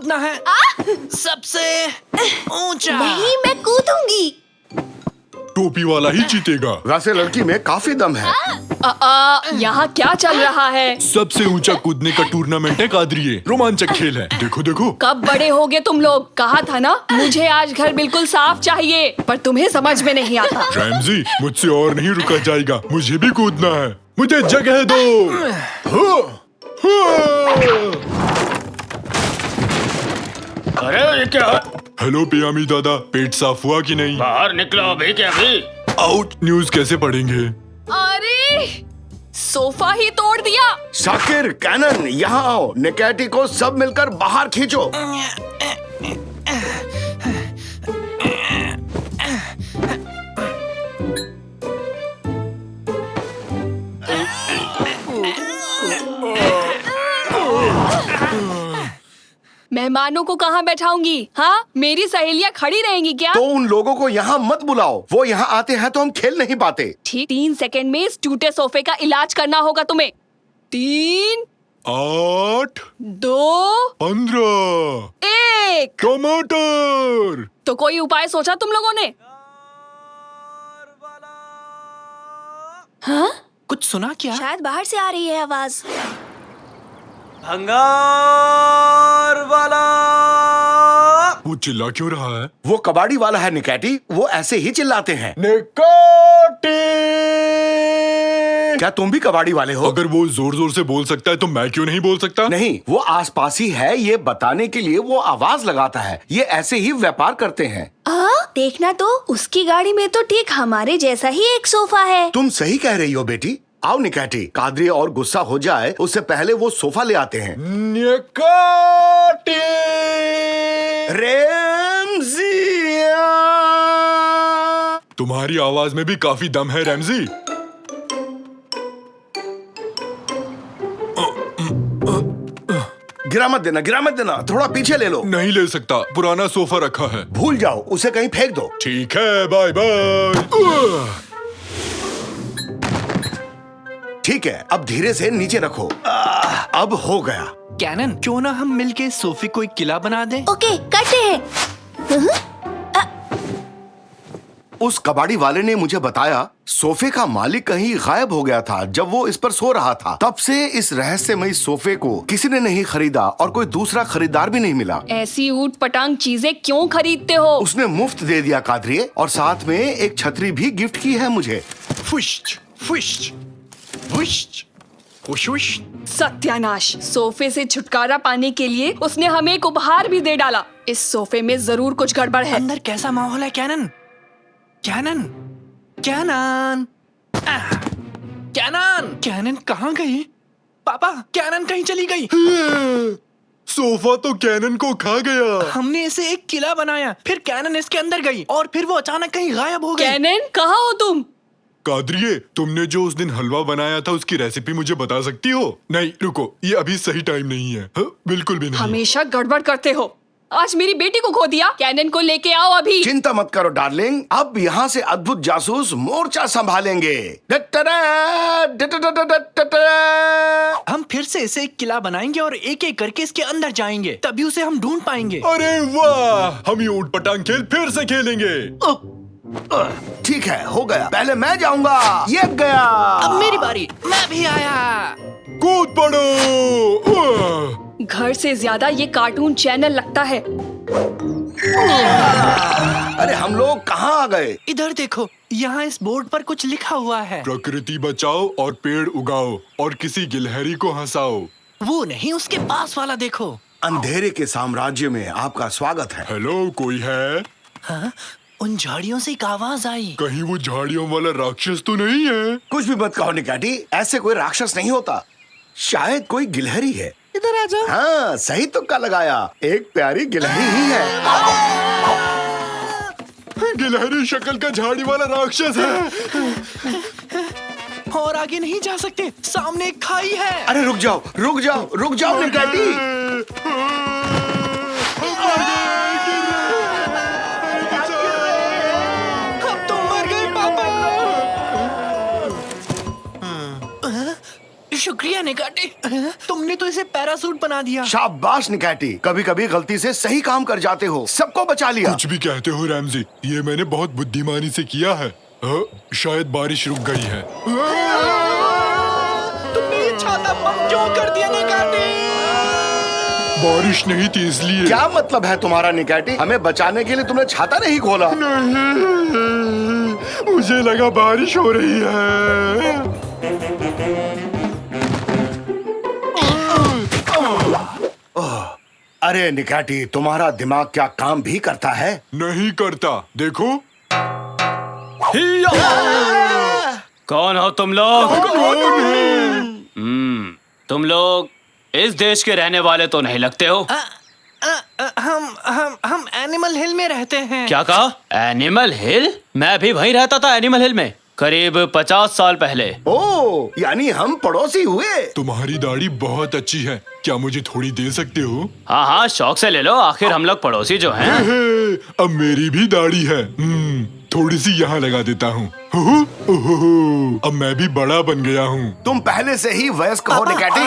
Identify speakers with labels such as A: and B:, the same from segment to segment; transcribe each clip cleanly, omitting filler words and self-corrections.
A: कूदना है सबसे ऊंचा।
B: नहीं, मैं कूदूंगी।
C: टोपी वाला ही जीतेगा।
D: वैसे लड़की में काफी दम है।
E: यहाँ क्या चल रहा है?
C: सबसे ऊंचा कूदने का टूर्नामेंट है कादरिए। रोमांचक खेल है। देखो देखो।
E: कब बड़े होगे तुम लोग? कहा था ना मुझे आज घर बिल्कुल साफ चाहिए, पर तुम्हें समझ में नहीं आता।
C: रैमजी, मुझसे और नहीं रुका जाएगा। मुझे भी कूदना है। मुझे जगह दो।
F: अरे ये क्या?
C: हेलो पियामी दादा, पेट साफ हुआ कि नहीं?
F: बाहर निकलो अभी के अभी।
C: आउट। न्यूज कैसे पढ़ेंगे?
E: अरे सोफा ही तोड़ दिया।
D: शाकिर, कैनन, यहाँ आओ। निकैटी को सब मिलकर बाहर खींचो।
E: मेहमानों को कहाँ बैठाऊंगी? हाँ, मेरी सहेलियाँ खड़ी रहेंगी क्या?
D: तो उन लोगों को यहाँ मत बुलाओ। वो यहाँ आते हैं तो हम खेल नहीं पाते।
E: ठीक 3 सेकंड में इस टूटे सोफे का इलाज करना होगा तुम्हें। 3,
C: 8,
E: 2,
C: 15।
E: 1।
C: टमाटर।
E: तो कोई उपाय सोचा तुम लोगों ने? हाँ?
A: कुछ सुना क्या?
B: शायद बाहर से आ रही है आवाज।
A: भंगार वाला।
C: वो चिल्ला क्यों रहा है?
D: वो कबाड़ी वाला है निकैटी। वो ऐसे ही चिल्लाते हैं।
C: निकाटी।
D: क्या तुम भी कबाड़ी वाले हो?
C: अगर वो जोर जोर से बोल सकता है तो मैं क्यों नहीं बोल सकता?
D: नहीं, वो आसपास ही है। ये बताने के लिए वो आवाज लगाता है। ये ऐसे ही व्यापार करते हैं।
B: देखना तो उसकी गाड़ी में तो ठीक हमारे जैसा ही एक सोफा है।
D: तुम सही कह रही हो बेटी। आओ निकैटी, कादरी और गुस्सा हो जाए उससे पहले वो सोफा ले आते हैं।
C: निकाटी।
D: रैमजिया।
C: तुम्हारी आवाज में भी काफी दम है रैमजी।
D: गिरा मत देना, गिरा मत देना। थोड़ा पीछे ले लो।
C: नहीं ले सकता, पुराना सोफा रखा है।
D: भूल जाओ, उसे कहीं फेंक दो।
C: ठीक है, बाय बाय।
D: ठीक है, अब धीरे से नीचे रखो। अब हो गया।
A: कैनन, क्यों ना हम मिलके सोफे को एक किला बना दें?
B: ओके, करते हैं।
D: उस कबाड़ी वाले ने मुझे बताया सोफे का मालिक कहीं गायब हो गया था जब वो इस पर सो रहा था। तब से इस रहस्यमयी सोफे को किसी ने नहीं खरीदा और कोई दूसरा खरीदार भी नहीं मिला।
E: ऐसी ऊट पटांग चीजें क्यों खरीदते हो?
D: उसने मुफ्त दे दिया कादरिए, और साथ में एक छतरी भी गिफ्ट की है मुझे।
A: फुश्च, फुश्च, फुश्च, फुश।
E: सत्यानाश! सोफे से छुटकारा पाने के लिए उसने हमें एक उपहार भी दे डाला। इस सोफे में जरूर कुछ गड़बड़ है।
A: अंदर कैसा माहौल है कैनन? कैनन, कैनन, कैनन, कैनन कहाँ गई? पापा, कैनन कहीं चली गई।
C: सोफा तो कैनन को खा गया।
A: हमने इसे एक किला बनाया, फिर कैनन इसके अंदर गई और फिर वो अचानक कहीं गायब हो गई।
E: कैनन, कहाँ हो तुम?
C: कादरिए, तुमने जो उस दिन हलवा बनाया था उसकी रेसिपी मुझे बता सकती हो? नहीं, रुको, ये अभी सही टाइम नहीं है। बिल्कुल भी नहीं।
E: हमेशा गड़बड़ करते हो। आज मेरी बेटी को खो दिया। कैनन को लेके आओ अभी।
D: चिंता मत करो डार्लिंग, अब यहाँ से अद्भुत जासूस मोर्चा संभालेंगे।
A: हम फिर से इसे एक किला बनाएंगे और एक एक करके इसके अंदर जाएंगे, तभी उसे हम ढूंढ पाएंगे।
C: अरे वाह, हम ये ऊट पटांग खेल फिर से खेलेंगे।
D: ठीक है, हो गया। पहले मैं जाऊंगा। ये गया।
A: अब मेरी बारी, मैं भी आया।
C: कूद पड़ो।
E: घर से ज्यादा ये कार्टून चैनल लगता है।
D: अरे हम लोग कहाँ आ गए?
A: इधर देखो, यहाँ इस बोर्ड पर कुछ लिखा हुआ है।
C: प्रकृति बचाओ और पेड़ उगाओ और किसी गिलहरी को हंसाओ।
A: वो नहीं, उसके पास वाला देखो।
D: अंधेरे के साम्राज्य में आपका स्वागत है।
C: हेलो, कोई है?
A: हाँ? उन झाड़ियों से एक आवाज आई।
C: कहीं वो झाड़ियों वाला राक्षस तो नहीं है?
D: कुछ भी मत कहो निकाटी, ऐसे कोई राक्षस नहीं होता। शायद कोई गिलहरी है।
A: इधर आ जाओ।
D: हाँ, सही तुक्का लगाया। एक प्यारी गिलहरी ही है।
C: गिलहरी शक्ल का झाड़ी वाला राक्षस है।
A: और आगे नहीं जा सकते, सामने एक खाई है।
D: अरे रुक जाओ, रुक जाओ, रुक जाओ निकाटी।
A: अब तुम मर गए पापा। शुक्रिया निकाटी, तुमने तो इसे पैरासूट बना दिया।
D: शाबाश निकैटी, कभी कभी गलती से सही काम कर जाते हो, सबको बचा लिया।
C: कुछ भी कहते हो रैमजी, ये मैंने बहुत बुद्धिमानी से किया है। शायद बारिश रुक गई है।
A: तुमने ये छाता बम क्यों कर दिया निकाटी?
C: बारिश नहीं थी इसलिए।
D: क्या मतलब है तुम्हारा निकैटी? हमें बचाने के लिए तुमने छाता नहीं खोला?
C: नहीं, मुझे लगा बारिश हो रही है।
D: अरे निकैटी, तुम्हारा दिमाग क्या काम भी करता है?
C: नहीं करता, देखो।
F: कौन हो तुम लोग? तुम लोग इस देश के रहने वाले तो नहीं लगते हो।
A: हम एनिमल हिल में रहते हैं।
F: क्या कहा? एनिमल हिल? मैं भी वहीं रहता था एनिमल हिल में, करीब 50 साल पहले।
D: ओ, यानी हम पड़ोसी हुए।
C: तुम्हारी दाढ़ी बहुत अच्छी है, क्या मुझे थोड़ी दे सकते हो?
F: हाँ हाँ, शौक से ले लो, आखिर हम लोग पड़ोसी जो हैं।
C: अब मेरी भी दाढ़ी है। थोड़ी सी यहाँ लगा देता हूँ। अब मैं भी बड़ा बन गया हूँ।
D: तुम पहले से ही वयस्क हो निकैटी।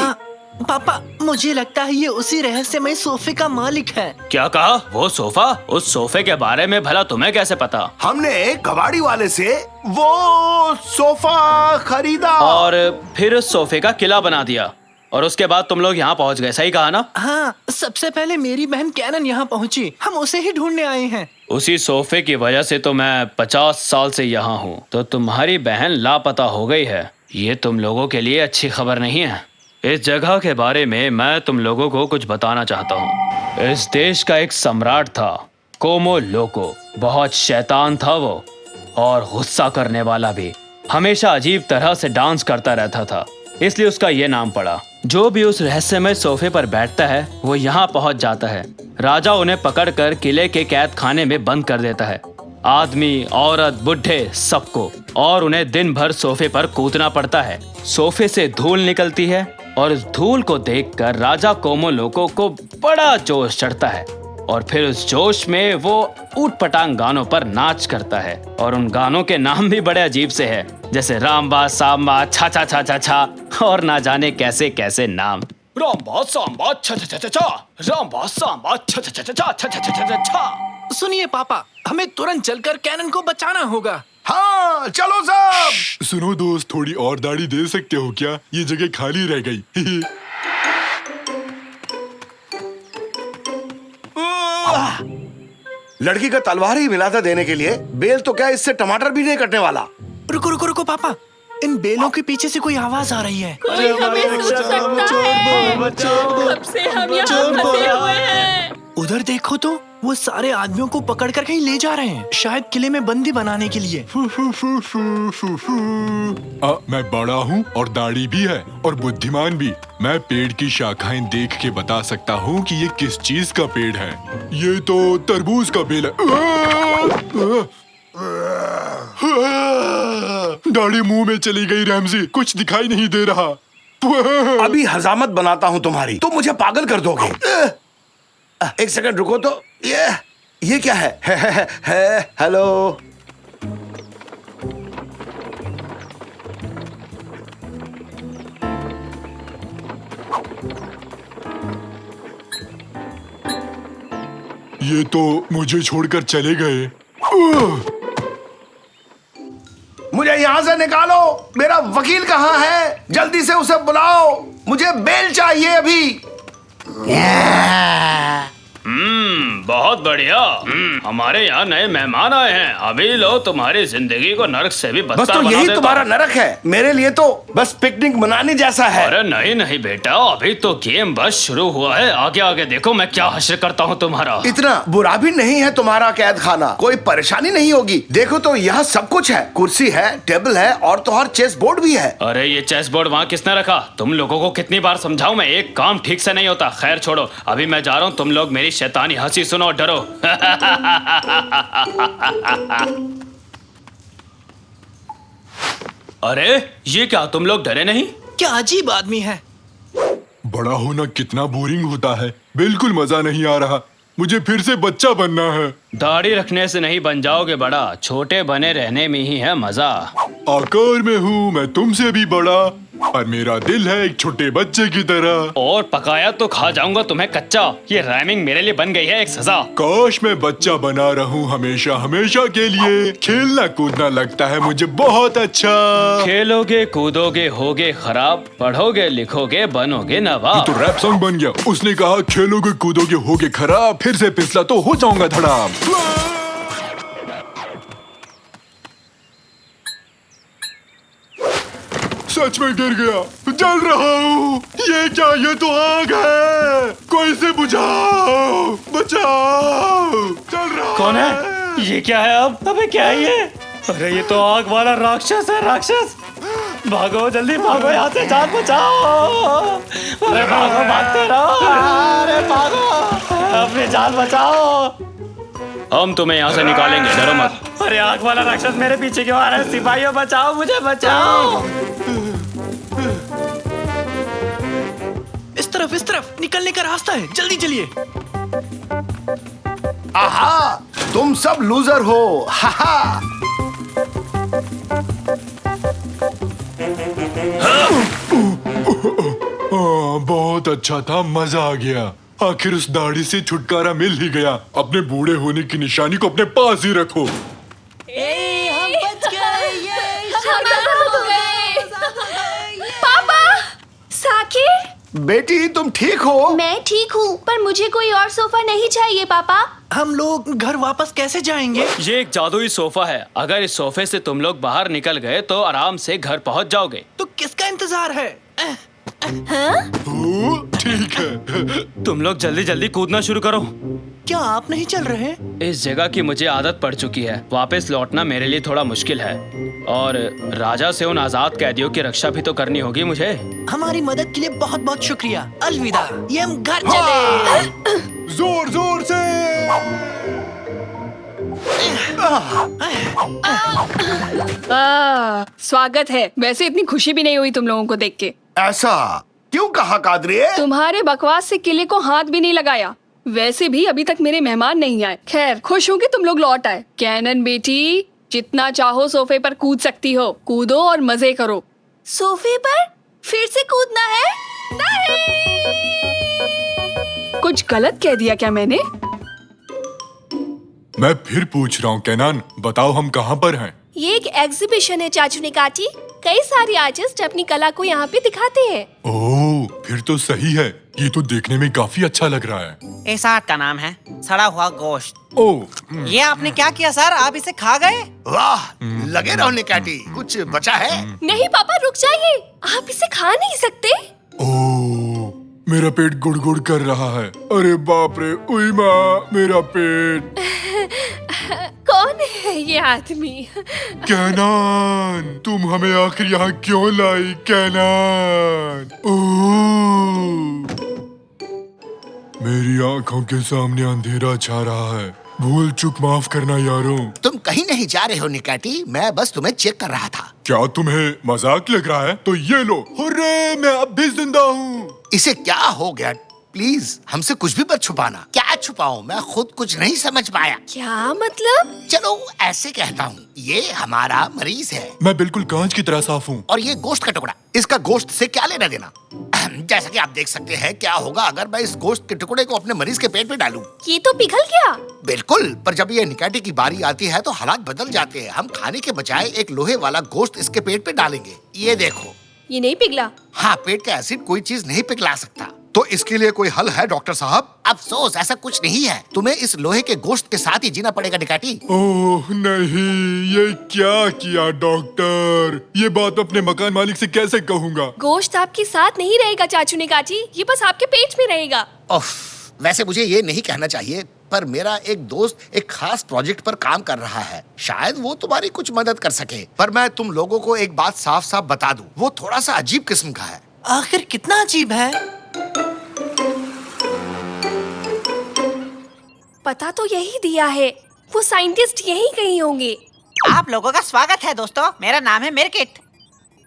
A: पापा, मुझे लगता है ये उसी रहस्यमय सोफे का मालिक है।
F: क्या कहा? वो सोफा? उस सोफे के बारे में भला तुम्हें कैसे पता?
D: हमने एक कबाड़ी वाले से वो सोफा खरीदा
F: और फिर उस सोफे का किला बना दिया, और उसके बाद तुम लोग यहाँ पहुँच गए, सही कहा ना?
A: हाँ, सबसे पहले मेरी बहन कैनन यहाँ पहुँची, हम उसे ही ढूंढने आए हैं।
F: उसी सोफे की वजह से तो मैं 50 साल से यहाँ हूँ। तो तुम्हारी बहन लापता हो गई है, ये तुम लोगों के लिए अच्छी खबर नहीं है। इस जगह के बारे में मैं तुम लोगों को कुछ बताना चाहता हूँ। इस देश का एक सम्राट था, कोमो लोको। बहुत शैतान था वो, और गुस्सा करने वाला भी। हमेशा अजीब तरह से डांस करता रहता था, इसलिए उसका ये नाम पड़ा। जो भी उस रहस्यमय सोफे पर बैठता है वो यहाँ पहुँच जाता है। राजा उन्हें पकड़कर किले के कैद खाने में बंद कर देता है, आदमी, औरत, बुढ़े, सबको, और उन्हें दिन भर सोफे पर कूदना पड़ता है। सोफे से धूल निकलती है, और इस धूल को देखकर राजा कोमो लोको को बड़ा जोश चढ़ता है, और फिर उस जोश में वो ऊट-पटांग गानों पर नाच करता है। और उन गानों के नाम भी बड़े अजीब से हैं, जैसे रामबा, सांबा, छा छा छा छा छा, और ना जाने कैसे कैसे नाम। रामबा सांबा छा छा छा छा, रामबा सांबा छा छा छा छा छा छा छा छा छा।
A: सुनिए पापा, हमें तुरंत चलकर कैनन को बचाना होगा।
D: हाँ, चलो सब।
C: सुनो दोस्त, थोड़ी और दाढ़ी दे सकते हो क्या? ये जगह खाली रह गई।
D: लड़की का तलवार ही मिला था देने के लिए, बेल तो क्या इससे टमाटर भी नहीं कटने वाला।
A: रुको रुको रुको पापा, इन बेलों के पीछे से कोई आवाज आ रही है।
E: कोई हमें सुन सकता है। कब से हम यहाँ फंसे हुए हैं।
A: उधर देखो तो, वो सारे आदमियों को पकड़कर कहीं ले जा रहे हैं, शायद किले में बंदी बनाने के लिए।
C: मैं बड़ा हूँ और दाढ़ी भी है और बुद्धिमान भी। मैं पेड़ की शाखाएं देख के बता सकता हूँ कि ये किस चीज का पेड़ है। ये तो तरबूज का बेल है। दाढ़ी मुंह में चली गई रैमजी, कुछ दिखाई नहीं दे रहा।
D: अभी हजामत बनाता हूँ तुम्हारी, तुम मुझे पागल कर दोगे। एक सेकंड रुको तो, ये क्या है? हेलो।
C: ये तो मुझे छोड़कर चले गए।
D: मुझे यहाँ से निकालो। मेरा वकील कहाँ है? जल्दी से उसे बुलाओ, मुझे बेल चाहिए अभी।
F: बहुत बढ़िया। हमारे यहाँ नए मेहमान आए हैं। अभी लो तुम्हारी जिंदगी को नरक से भी
D: बस
F: बदतर
D: तो
F: बना
D: यही
F: देता
D: तुम्हारा
F: हूँ।
D: नरक है, मेरे लिए तो बस पिकनिक मनाने जैसा है।
F: अरे नहीं नहीं बेटा, अभी तो गेम बस शुरू हुआ है। आगे आगे देखो मैं क्या हश्र करता हूँ तुम्हारा।
D: इतना बुरा भी नहीं है तुम्हारा कैद खाना, कोई परेशानी नहीं होगी। देखो तो यहाँ सब कुछ है, कुर्सी है, टेबल है, और तो और चेस बोर्ड भी है।
F: अरे ये चेस बोर्ड वहाँ किसने रखा? तुम लोगों को कितनी बार समझाऊं मैं, एक काम ठीक से नहीं होता। खैर छोड़ो, अभी मैं जा रहा हूँ। तुम लोग मेरी शैतानी हंसी सुनो और डरो। अरे ये क्या, तुम लोग डरे नहीं?
A: क्या अजीब आदमी है।
C: बड़ा होना कितना बोरिंग होता है, बिल्कुल मजा नहीं आ रहा। मुझे फिर से बच्चा बनना है।
F: दाढ़ी रखने से नहीं बन जाओगे बड़ा, छोटे बने रहने में ही है मजा।
C: आकार में हूँ मैं तुमसे भी बड़ा, और मेरा दिल है एक छोटे बच्चे की तरह।
F: और पकाया तो खा जाऊंगा तुम्हें कच्चा। ये राइमिंग मेरे लिए बन गई है एक सजा।
C: काश मैं बच्चा बना रहूं हमेशा हमेशा के लिए। खेलना कूदना लगता है मुझे बहुत अच्छा।
F: खेलोगे कूदोगे होगे खराब, पढ़ोगे लिखोगे बनोगे नवाब।
C: तो रैप सॉन्ग बन गया। उसने कहा खेलोगे कूदोगे होगे खराब, फिर से फिसला तो हो जाऊंगा धड़ाम। सच में गिर गया, जल रहा हूँ। ये क्या, ये तो आग है। कोई से बुझाओ, बचाओ। चल रहा
F: कौन है? ये क्या है अब? अबे क्या है ये? अरे ये तो आग वाला राक्षस है, राक्षस। भागो जल्दी भागो यहाँ से, जान बचाओ। अरे भागो, भागते रहो। अरे भागो, अपनी जान बचाओ। हम तुम्हें यहाँ से निकालेंगे, डरो मत। अरे आग वाला राक्षस मेरे पीछे क्यों आ रहा है? सिपाहियों बचाओ, मुझे बचाओ।
A: इस तरफ निकलने का रास्ता है, जल्दी चलिए।
D: आहा, तुम सब लूजर हो। हाहा।
C: बहुत अच्छा था, मजा आ गया। आखिर उस दाढ़ी से छुटकारा मिल ही गया। अपने बूढ़े होने की निशानी को अपने पास ही रखो।
B: पापा, साकिर,
D: बेटी तुम ठीक हो?
B: मैं ठीक हूँ, पर मुझे कोई और सोफा नहीं चाहिए पापा।
A: हम लोग घर वापस कैसे जाएंगे?
F: ये एक जादुई सोफा है। अगर इस सोफे से तुम लोग बाहर निकल गए तो आराम से घर पहुंच जाओगे।
A: तो किसका इंतजार है?
C: ओ, ठीक है।
F: तुम लोग जल्दी जल्दी कूदना शुरू करो।
A: क्या आप नहीं चल रहे?
F: इस जगह की मुझे आदत पड़ चुकी है। वापस लौटना मेरे लिए थोड़ा मुश्किल है। और राजा से उन आजाद कैदियों की रक्षा भी तो करनी होगी मुझे।
A: हमारी मदद के लिए बहुत बहुत शुक्रिया। अलविदा। ये हम घर चले।
C: जोर जोर से।
E: स्वागत है। वैसे इतनी खुशी भी नहीं हुई तुम लोगों को देख के।
D: ऐसा क्यों कहा कादरी?
E: तुम्हारे बकवास से किले को हाथ भी नहीं लगाया। वैसे भी अभी तक मेरे मेहमान नहीं आए। खैर, खुश हूँ कि तुम लोग लौट आए। कैनन बेटी, जितना चाहो सोफे पर कूद सकती हो। कूदो और मजे करो।
B: सोफे पर फिर से कूदना है? नहीं।
E: कुछ गलत कह दिया क्या मैंने?
C: मैं फिर पूछ रहा हूँ कैनान, बताओ हम कहाँ पर हैं?
B: ये एक एग्जीबिशन है चाचू ने काटी। कई सारे आर्टिस्ट अपनी कला को यहाँ पे दिखाते हैं।
C: ओह, फिर तो सही है। ये तो देखने में काफी अच्छा लग रहा है।
G: इस आर्ट का नाम है सड़ा हुआ गोश्त।
C: ओह,
G: ये आपने क्या किया सर? आप इसे खा गए?
D: वाह, लगे रहो निकाटी। कुछ बचा है?
B: नहीं पापा, रुक जाइए। आप इसे खा नहीं सकते।
C: ओह, मेरा पेट गुड़गुड़ कर रहा है। अरे बाप रे, उई माँ, मेरा पेट।
B: कौन है ये आदमी?
C: कैनान, तुम हमें आखिर यहाँ क्यों लाई कैनान? ओह, मेरी आंखों के सामने अंधेरा छा रहा है। भूल चूक माफ करना यारों।
H: तुम कहीं नहीं जा रहे हो निकाटी, मैं बस तुम्हें चेक कर रहा था।
C: क्या तुम्हें मजाक लग रहा है? तो ये लो। हुर्रे, मैं अब भी जिंदा हूँ।
H: इसे क्या हो गया? प्लीज हमसे कुछ भी मत छुपाना। क्या छुपाऊं? मैं खुद कुछ नहीं समझ पाया।
B: क्या मतलब?
H: चलो ऐसे कहता हूँ, ये हमारा मरीज है
C: मैं बिल्कुल कांच की तरह साफ हूँ।
H: और ये गोश्त का टुकड़ा। इसका गोश्त से क्या लेना देना? जैसा कि आप देख सकते हैं, क्या होगा अगर मैं इस गोश्त के टुकड़े को अपने मरीज के पेट में डालूं?
B: ये तो पिघल गया।
H: बिल्कुल, पर जब ये निकाटी की बारी आती है तो हालात बदल जाते हैं। हम खाने के बजाय एक लोहे वाला गोश्त इसके पेट पे डालेंगे। ये देखो।
B: ये नहीं पिघला।
H: हाँ, पेट का एसिड कोई चीज नहीं पिघला सकता। तो इसके लिए कोई हल है डॉक्टर साहब? अफसोस, ऐसा कुछ नहीं है। तुम्हें इस लोहे के गोश्त के साथ ही जीना पड़ेगा निकाटी।
C: ओह नहीं, ये क्या किया डॉक्टर? ये बात अपने मकान मालिक से कैसे कहूँगा?
B: गोश्त आपके साथ नहीं रहेगा चाचू ने काटी, ये बस आपके पेट में रहेगा।
H: ओफ, वैसे मुझे ये नहीं कहना चाहिए, पर मेरा एक दोस्त एक खास प्रोजेक्ट पर काम कर रहा है। शायद वो तुम्हारी कुछ मदद कर सके। पर मैं तुम लोगों को एक बात साफ साफ बता दूं, वो थोड़ा सा अजीब किस्म का है।
A: आखिर कितना अजीब है?
B: पता तो यही दिया है, वो साइंटिस्ट यही कहीं होंगे।
G: आप लोगों का स्वागत है दोस्तों। मेरा नाम है मिरकिट।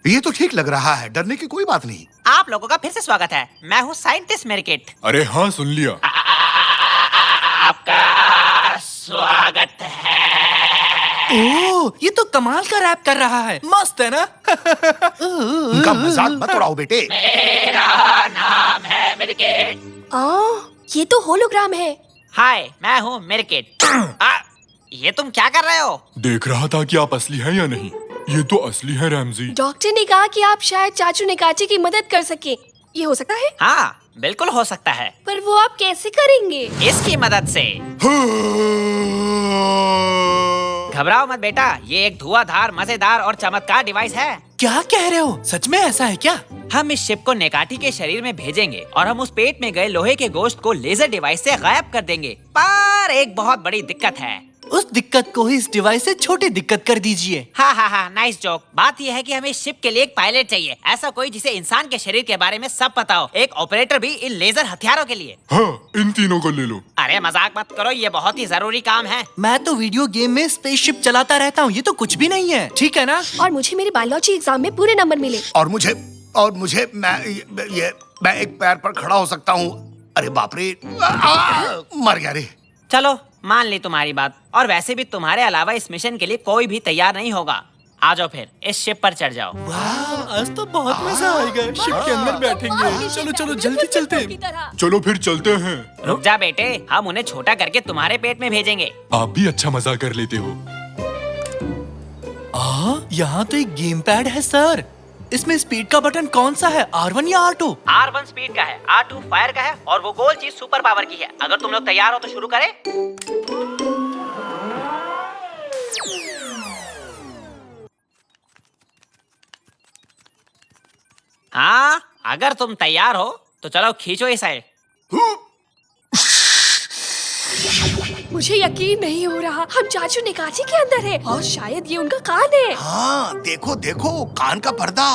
H: ये तो ठीक लग रहा है, डरने की कोई बात नहीं।
G: आप लोगों का फिर से स्वागत है। मैं हूँ साइंटिस्ट मिरकिट।
C: अरे हाँ, सुन लिया।
G: आपका स्वागत है।
A: ओह, ये तो कमाल का रैप कर रहा है। मस्त है ना?
H: उनका मजाक मत उड़ाओ बेटे।
B: ये तो होलोग्राम है।
G: हाय, मैं हूँ मिरकिट। ये तुम क्या कर रहे हो?
C: देख रहा था कि आप असली हैं या नहीं। ये तो असली है रैमजी।
B: डॉक्टर ने कहा कि आप शायद चाचू निकाची की मदद कर सके। ये हो सकता है?
G: हाँ, बिल्कुल हो सकता है।
B: पर वो आप कैसे करेंगे?
G: इसकी मदद से। घबराओ मत बेटा, ये एक धुआंधार, मजेदार और चमत्कार डिवाइस है।
A: क्या कह रहे हो? सच में ऐसा है क्या?
G: हम इस शिप को नेकाटी के शरीर में भेजेंगे और हम उस पेट में गए लोहे के गोश्त को लेजर डिवाइस से गायब कर देंगे। पर एक बहुत बड़ी दिक्कत है।
A: उस दिक्कत को ही इस डिवाइस से छोटी दिक्कत कर दीजिए।
G: हाँ, नाइस जोक। बात यह है कि हमें शिप के लिए एक पायलट चाहिए, ऐसा कोई जिसे इंसान के शरीर के बारे में सब पता हो। एक ऑपरेटर भी इन लेजर हथियारों के लिए।
C: हाँ, इन तीनों को ले लो।
G: अरे मजाक मत करो, ये बहुत ही जरूरी काम है।
A: मैं तो वीडियो गेम में स्पेसशिप चलाता रहता हूँ, ये तो कुछ भी नहीं है, ठीक है ना?
B: और मुझे मेरे बायोलॉजी एग्जाम में पूरे नंबर मिले।
H: और मुझे मैं एक पैर पर खड़ा हो सकता हूँ। अरे बाप रे, मर गया रे।
G: चलो मान ली तुम्हारी बात। और वैसे भी तुम्हारे अलावा इस मिशन के लिए कोई भी तैयार नहीं होगा। आ जाओ फिर, इस शिप पर चढ़ जाओ।
A: वाह, आज तो बहुत मजा आएगा। शिप के अंदर बैठेंगे। चलो जल्दी चलते।
C: चलो फिर चलते हैं।
G: रुक जा बेटे, हम उन्हें छोटा करके तुम्हारे पेट में भेजेंगे।
C: आप भी अच्छा मजा कर लेते हो।
A: यहाँ तो एक गेम पैड है सर। इसमें स्पीड का बटन कौन सा है, R1 या R2?
G: R1 स्पीड का है, R2 फायर का है और वो गोल चीज सुपर पावर की है। अगर तुम लोग तैयार हो तो शुरू करें। हाँ, अगर तुम तैयार हो तो चलो खींचो इसे।
B: मुझे यकीन नहीं हो रहा, हम चाचू निकाची के अंदर है और शायद ये उनका कान है।
H: हाँ, देखो कान का पर्दा।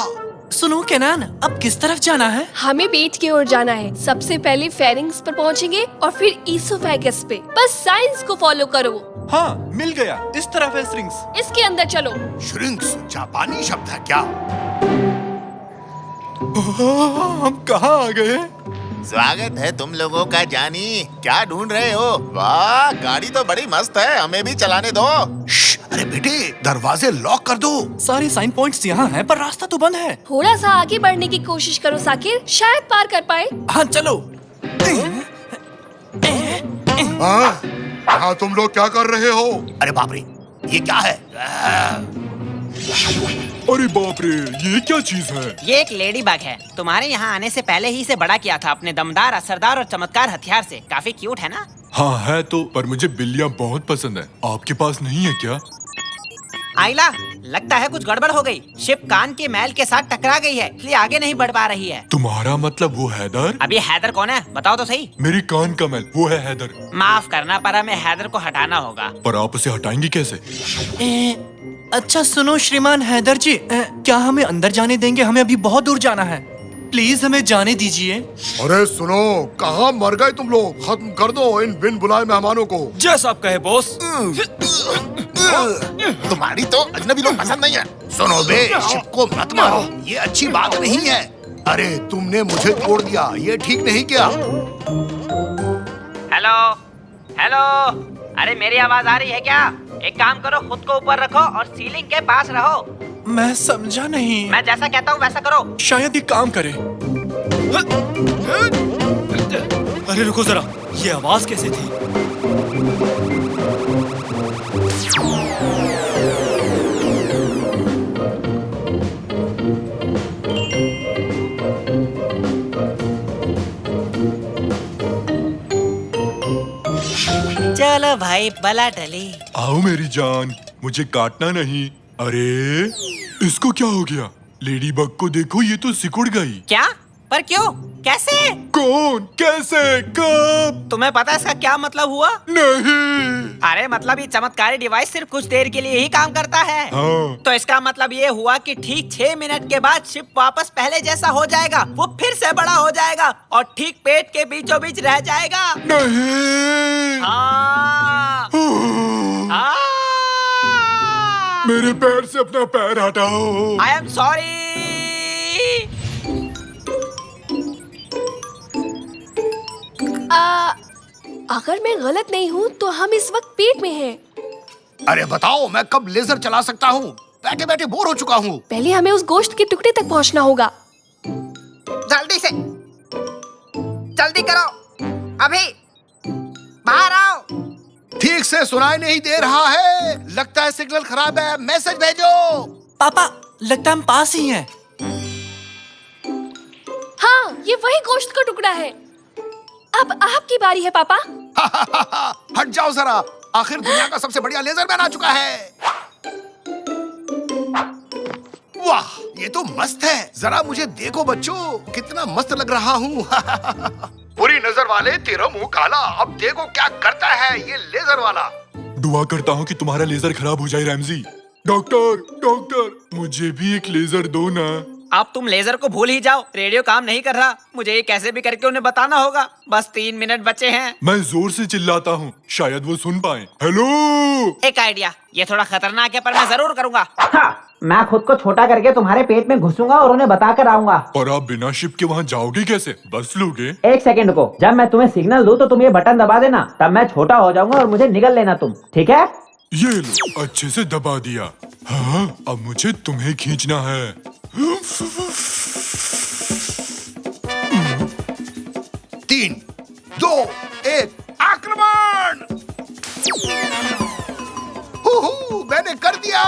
A: सुनो केनान, अब किस तरफ जाना है?
B: हमें पेट की ओर जाना है। सबसे पहले फेरिंग्स पर पहुंचेंगे और फिर ईसोफेगस पे। बस साइंस को फॉलो करो।
A: हाँ, मिल गया। इस तरफ है स्ट्रिंग्स।
B: इसके अंदर चलो।
H: श्रिंक्स जापानी शब्द है क्या?
C: हम कहाँ आ गए?
I: स्वागत है तुम लोगों का जानी। क्या ढूंढ रहे हो? वाह, गाड़ी तो बड़ी मस्त है, हमें भी चलाने दो।
H: अरे बेटे, दरवाजे लॉक कर दो।
A: सारे साइन पॉइंट्स यहाँ हैं, पर रास्ता तो बंद है।
B: थोड़ा सा आगे बढ़ने की कोशिश करो साकिर, शायद पार कर पाए।
A: हाँ चलो।
H: हाँ, तुम लोग क्या कर रहे हो? अरे बाप रे, ये क्या है?
C: अरे बाप रे, ये क्या चीज है?
G: ये एक लेडी बग है। तुम्हारे यहाँ आने से पहले ही इसे बड़ा किया था अपने दमदार, असरदार और चमत्कार हथियार से। काफी क्यूट है ना?
C: हाँ है तो, पर मुझे बिल्लियाँ बहुत पसंद है। आपके पास नहीं है क्या?
G: आइला, लगता है कुछ गड़बड़ हो गई। शिप कान के मैल के साथ टकरा गई है, इसलिए आगे नहीं बढ़ पा रही है।
C: तुम्हारा मतलब वो हैदर?
G: अब ये हैदर कौन है, बताओ तो सही।
C: मेरी कान का मैल, वो है हैदर।
G: माफ करना, पर हमें हैदर को हटाना होगा।
C: पर आप उसे हटाएंगे कैसे?
A: अच्छा सुनो श्रीमान हैदर जी, क्या हमें अंदर जाने देंगे? हमें अभी बहुत दूर जाना है। प्लीज हमें जाने दीजिए।
H: अरे सुनो, कहाँ मर गए तुम लोग? खत्म कर दो इन बिन बुलाए मेहमानों को।
F: जैसा आप कहे बॉस।
I: तुम्हारी तो अजनबी लोग पसंद नहीं है।
H: सुनो बे, शिप को मत मारो, ये अच्छी बात नहीं है। अरे तुमने मुझे तोड़ दिया, ये ठीक नहीं किया।
G: हेलो हेलो, अरे मेरी आवाज आ रही है क्या? एक काम करो, खुद को ऊपर रखो और सीलिंग के पास रहो।
A: मैं समझा नहीं।
G: मैं जैसा कहता हूँ वैसा करो।
A: शायद ये काम करे।
F: अरे रुको जरा, ये आवाज कैसे थी?
G: चलो भाई, बला टली।
C: आओ मेरी जान, मुझे काटना नहीं। अरे इसको क्या हो गया? लेडी बग को देखो, ये तो सिकुड़ गई।
G: क्या? पर क्यों? कैसे?
C: कौन? कैसे? कब?
G: तुम्हें पता है इसका क्या मतलब हुआ?
C: नहीं।
G: अरे मतलब ये चमत्कारी डिवाइस सिर्फ कुछ देर के लिए ही काम करता है।
C: हाँ।
G: तो इसका मतलब ये हुआ कि ठीक 6 मिनट के बाद शिप वापस पहले जैसा हो जाएगा। वो फिर से बड़ा हो जाएगा और ठीक पेट के बीचों बीच रह जाएगा।
C: नहीं।
G: हाँ। हाँ।
C: मेरे पैर से अपना पैर हटाओ।
G: I am sorry.
B: अगर मैं गलत नहीं हूँ तो हम इस वक्त पेट में हैं।
H: अरे बताओ, मैं कब लेजर चला सकता हूँ? बैठे बैठे बोर हो चुका हूँ।
B: पहले हमें उस गोश्त के टुकड़े तक पहुंचना होगा।
G: जल्दी से, जल्दी करो, अभी बाहर आओ।
H: ठीक से सुनाई नहीं दे रहा है, लगता है सिग्नल खराब है। मैसेज भेजो।
A: पापा, लगता है हम पास ही हैं।
B: हाँ, ये वही गोश्त का टुकड़ा है। अब आपकी बारी है पापा।
H: हट जाओ जरा, आखिर दुनिया का सबसे बढ़िया लेजर मैन आ चुका है। वाह, ये तो मस्त है। जरा मुझे देखो बच्चों, कितना मस्त लग रहा हूँ। बुरी नजर वाले, तेरा मुंह काला। अब देखो क्या करता है ये लेजर वाला।
C: दुआ करता हूँ कि तुम्हारा लेजर खराब हो जाए रैमजी। डॉक्टर, डॉक्टर, मुझे भी एक लेजर दो ना।
G: अब तुम लेजर को भूल ही जाओ, रेडियो काम नहीं कर रहा। मुझे ये कैसे भी करके उन्हें बताना होगा। बस 3 मिनट बचे हैं।
C: मैं जोर से चिल्लाता हूँ, शायद वो सुन पाए। हेलो।
G: एक आइडिया, ये थोड़ा खतरनाक है पर मैं जरूर करूंगा।
J: हाँ, मैं खुद को छोटा करके तुम्हारे पेट में घुसूंगा और उन्हें बता कर आऊंगा।
C: और आप बिना शिप के वहाँ जाओगे कैसे? बस लोगे?
J: 1 सेकंड को, जब मैं तुम्हें सिग्नल दूं तो तुम ये बटन दबा देना, तब मैं छोटा हो जाऊंगा और मुझे निगल लेना तुम, ठीक है?
C: ये लो, अच्छे से दबा दिया। हाँ, अब मुझे तुम्हें खींचना है।
H: 3, 2, 1, आक्रमण! मैंने कर दिया।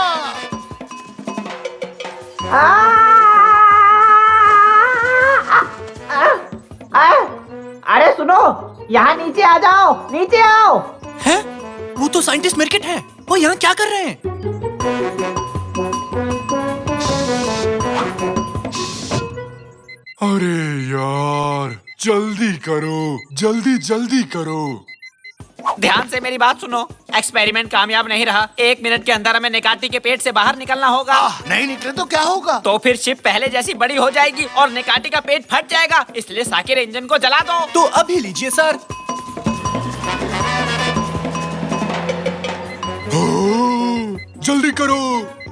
J: अरे सुनो, यहाँ नीचे आ जाओ, नीचे आओ।
A: हैं? वो तो साइंटिस्ट मिर्किट है। वो यहाँ क्या कर रहे हैं?
C: अरे यार, जल्दी करो, जल्दी जल्दी करो।
G: ध्यान से मेरी बात सुनो, एक्सपेरिमेंट कामयाब नहीं रहा। 1 मिनट के अंदर हमें निकाटी के पेट से बाहर निकलना होगा।
H: नहीं निकले तो क्या होगा?
G: तो फिर शिप पहले जैसी बड़ी हो जाएगी और निकाटी का पेट फट जाएगा। इसलिए साकिर इंजन को जला दो।
A: तो अभी लीजिए सर।
C: जल्दी करो,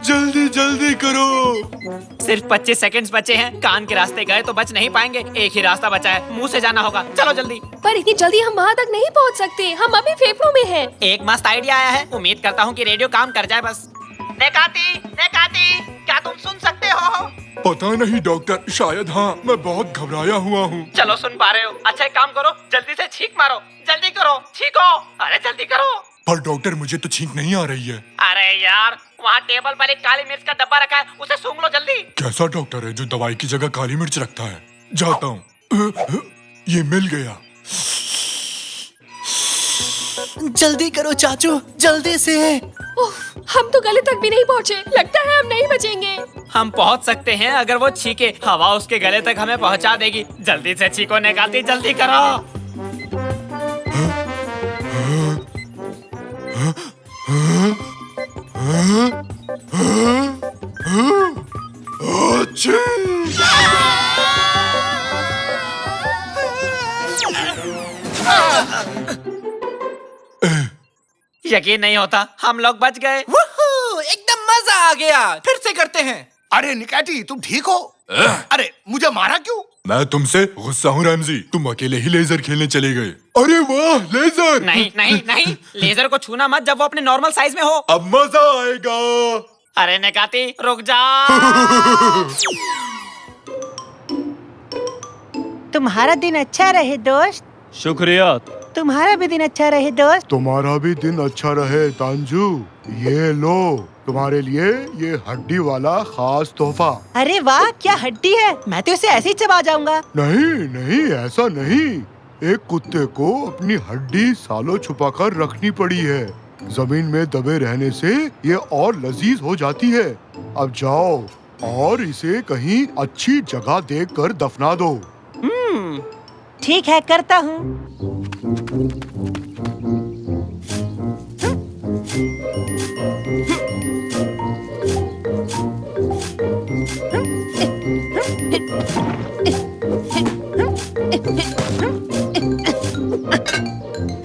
C: जल्दी जल्दी करो।
G: सिर्फ 25 सेकंड्स बचे हैं। कान के रास्ते गए तो बच नहीं पाएंगे। एक ही रास्ता बचा है, मुंह से जाना होगा। चलो जल्दी।
B: पर इतनी जल्दी हम वहाँ तक नहीं पहुँच सकते, हम अभी फेफड़ों में हैं।
G: एक मस्त आइडिया आया है, उम्मीद करता हूँ कि रेडियो काम कर जाए बस। नेकाती, नेकाती, क्या तुम सुन सकते हो?
C: पता नहीं डॉक्टर, शायद हाँ। मैं बहुत घबराया हुआ हूँ।
G: चलो सुन पा रहे हो। अच्छा एक काम करो, जल्दी से छींक मारो। जल्दी करो, छींको। अरे जल्दी करो।
C: पर डॉक्टर, मुझे तो छींक नहीं आ रही है।
G: अरे यार, वहाँ टेबल पर एक काली मिर्च का डब्बा रखा है, उसे सूंघ लो जल्दी।
C: कैसा डॉक्टर है जो दवाई की जगह काली मिर्च रखता है? जाता हूँ। ये मिल गया।
A: जल्दी करो चाचू, जल्दी से।
B: उफ, हम तो गले तक भी नहीं पहुँचे। लगता है हम नहीं बचेंगे।
G: हम पहुँच सकते हैं अगर वो छींके। हवा उसके गले तक हमें पहुँचा देगी। जल्दी से छींको निकालती, जल्दी करो। यकीन नहीं होता, हम लोग बच गए।
A: वुहू, एकदम मजा आ गया। फिर से करते हैं।
H: अरे निकाटी, तुम ठीक हो? अरे मुझे मारा क्यों?
C: मैं तुमसे गुस्सा हूँ रैमजी। तुम अकेले ही लेजर खेलने चले गए। अरे वाह, लेजर!
G: नहीं नहीं नहीं, लेजर को छूना मत जब वो अपने नॉर्मल साइज में हो।
C: अब मजा आएगा।
G: अरे निकाती, रुक जा।
K: तुम्हारा दिन अच्छा रहे दोस्त।
F: शुक्रिया।
K: तुम्हारा भी दिन अच्छा रहे दोस्त।
L: तुम्हारा भी दिन अच्छा रहे तांजू। ये लो, तुम्हारे लिए ये हड्डी वाला खास तोहफा।
K: अरे वाह, क्या हड्डी है। मैं तो इसे ऐसे ही चबा जाऊंगा।
L: नहीं नहीं, ऐसा नहीं। एक कुत्ते को अपनी हड्डी सालों छुपाकर रखनी पड़ी है। जमीन में दबे रहने से ये और लजीज हो जाती है। अब जाओ और इसे कहीं अच्छी जगह देखकर दफना दो।
K: ठीक है, करता हूँ।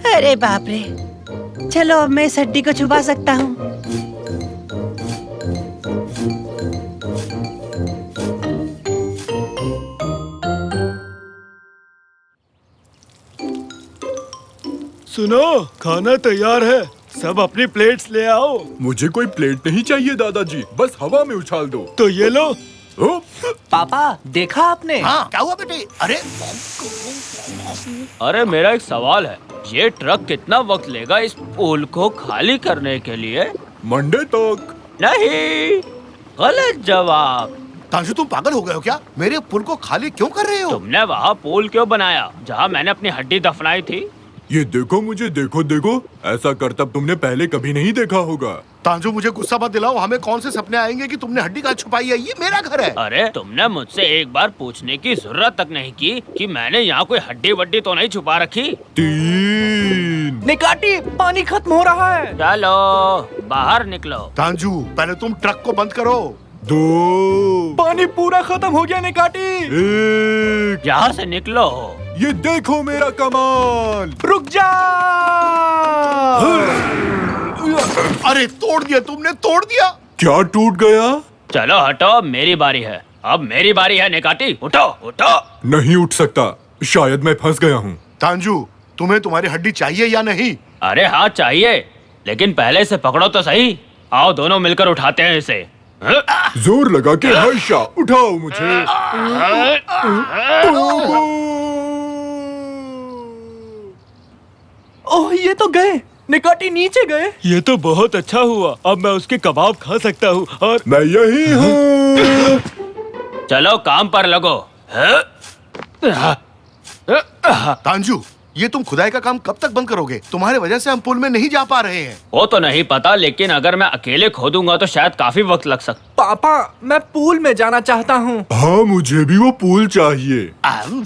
K: अरे बाप रे, चलो अब मैं इस हड्डी को छुपा सकता हूँ।
L: सुनो, खाना तैयार है।
F: सब अपनी प्लेट्स ले आओ।
C: मुझे कोई प्लेट नहीं चाहिए दादाजी, बस हवा में उछाल दो।
F: तो ये लो।
A: पापा देखा आपने?
H: हाँ, क्या हुआ बेटे?
F: अरे मेरा एक सवाल है, ये ट्रक कितना वक्त लेगा इस पुल को खाली करने के लिए?
C: मंडे तक।
F: नहीं, गलत जवाब।
H: तांजू, तुम पागल हो गए हो क्या? मेरे पुल को खाली क्यों कर रहे हो?
F: तुमने वहाँ पुल क्यों बनाया जहाँ मैंने अपनी हड्डी दफनाई थी?
C: ये देखो मुझे, देखो, ऐसा करतब तुमने पहले कभी नहीं देखा होगा।
H: तांजू, मुझे गुस्सा मत दिलाओ। हमें कौन से सपने आएंगे कि तुमने हड्डी कहाँ छुपाई है? ये मेरा घर है।
F: अरे तुमने मुझसे एक बार पूछने की जरूरत तक नहीं की कि मैंने यहाँ कोई हड्डी वड्डी तो नहीं छुपा रखी।
C: 3।
A: निकाटी, पानी खत्म हो रहा है।
F: चलो बाहर निकलो।
H: तांजू, पहले तुम ट्रक को बंद करो।
C: 2।
A: पानी पूरा खत्म हो गया निकाटी।
C: 1।
F: यहाँ से निकलो।
C: ये देखो मेरा कमाल।
A: रुक जा।
H: अरे तोड़ दिया तुमने, तोड़ दिया।
C: क्या टूट गया?
F: चलो हटो, मेरी बारी है। अब मेरी बारी है निकाटी, उठो उठो।
C: नहीं उठ सकता, शायद मैं फंस गया हूँ।
H: तांजू, तुम्हें तुम्हारी हड्डी चाहिए या नहीं?
F: अरे हाँ चाहिए, लेकिन पहले इसे पकड़ो तो सही। आओ दोनों मिलकर उठाते हैं इसे।
C: जोर लगा के हर्षा उठाओ मुझे।
A: ओह, ये तो गए। निकाटी नीचे गए।
F: ये तो बहुत अच्छा हुआ, अब मैं उसके कबाब खा सकता हूँ। और
C: मैं यही हूँ।
F: चलो काम पर लगो।
H: तांजू, ये तुम खुदाई का काम कब तक बंद करोगे? तुम्हारे वजह से हम पुल में नहीं जा पा रहे हैं।
F: वो तो नहीं पता, लेकिन अगर मैं अकेले खोदूंगा तो शायद काफी वक्त लग सकता।
A: पापा, मैं पूल में जाना चाहता हूँ।
C: हाँ, मुझे भी वो पूल चाहिए।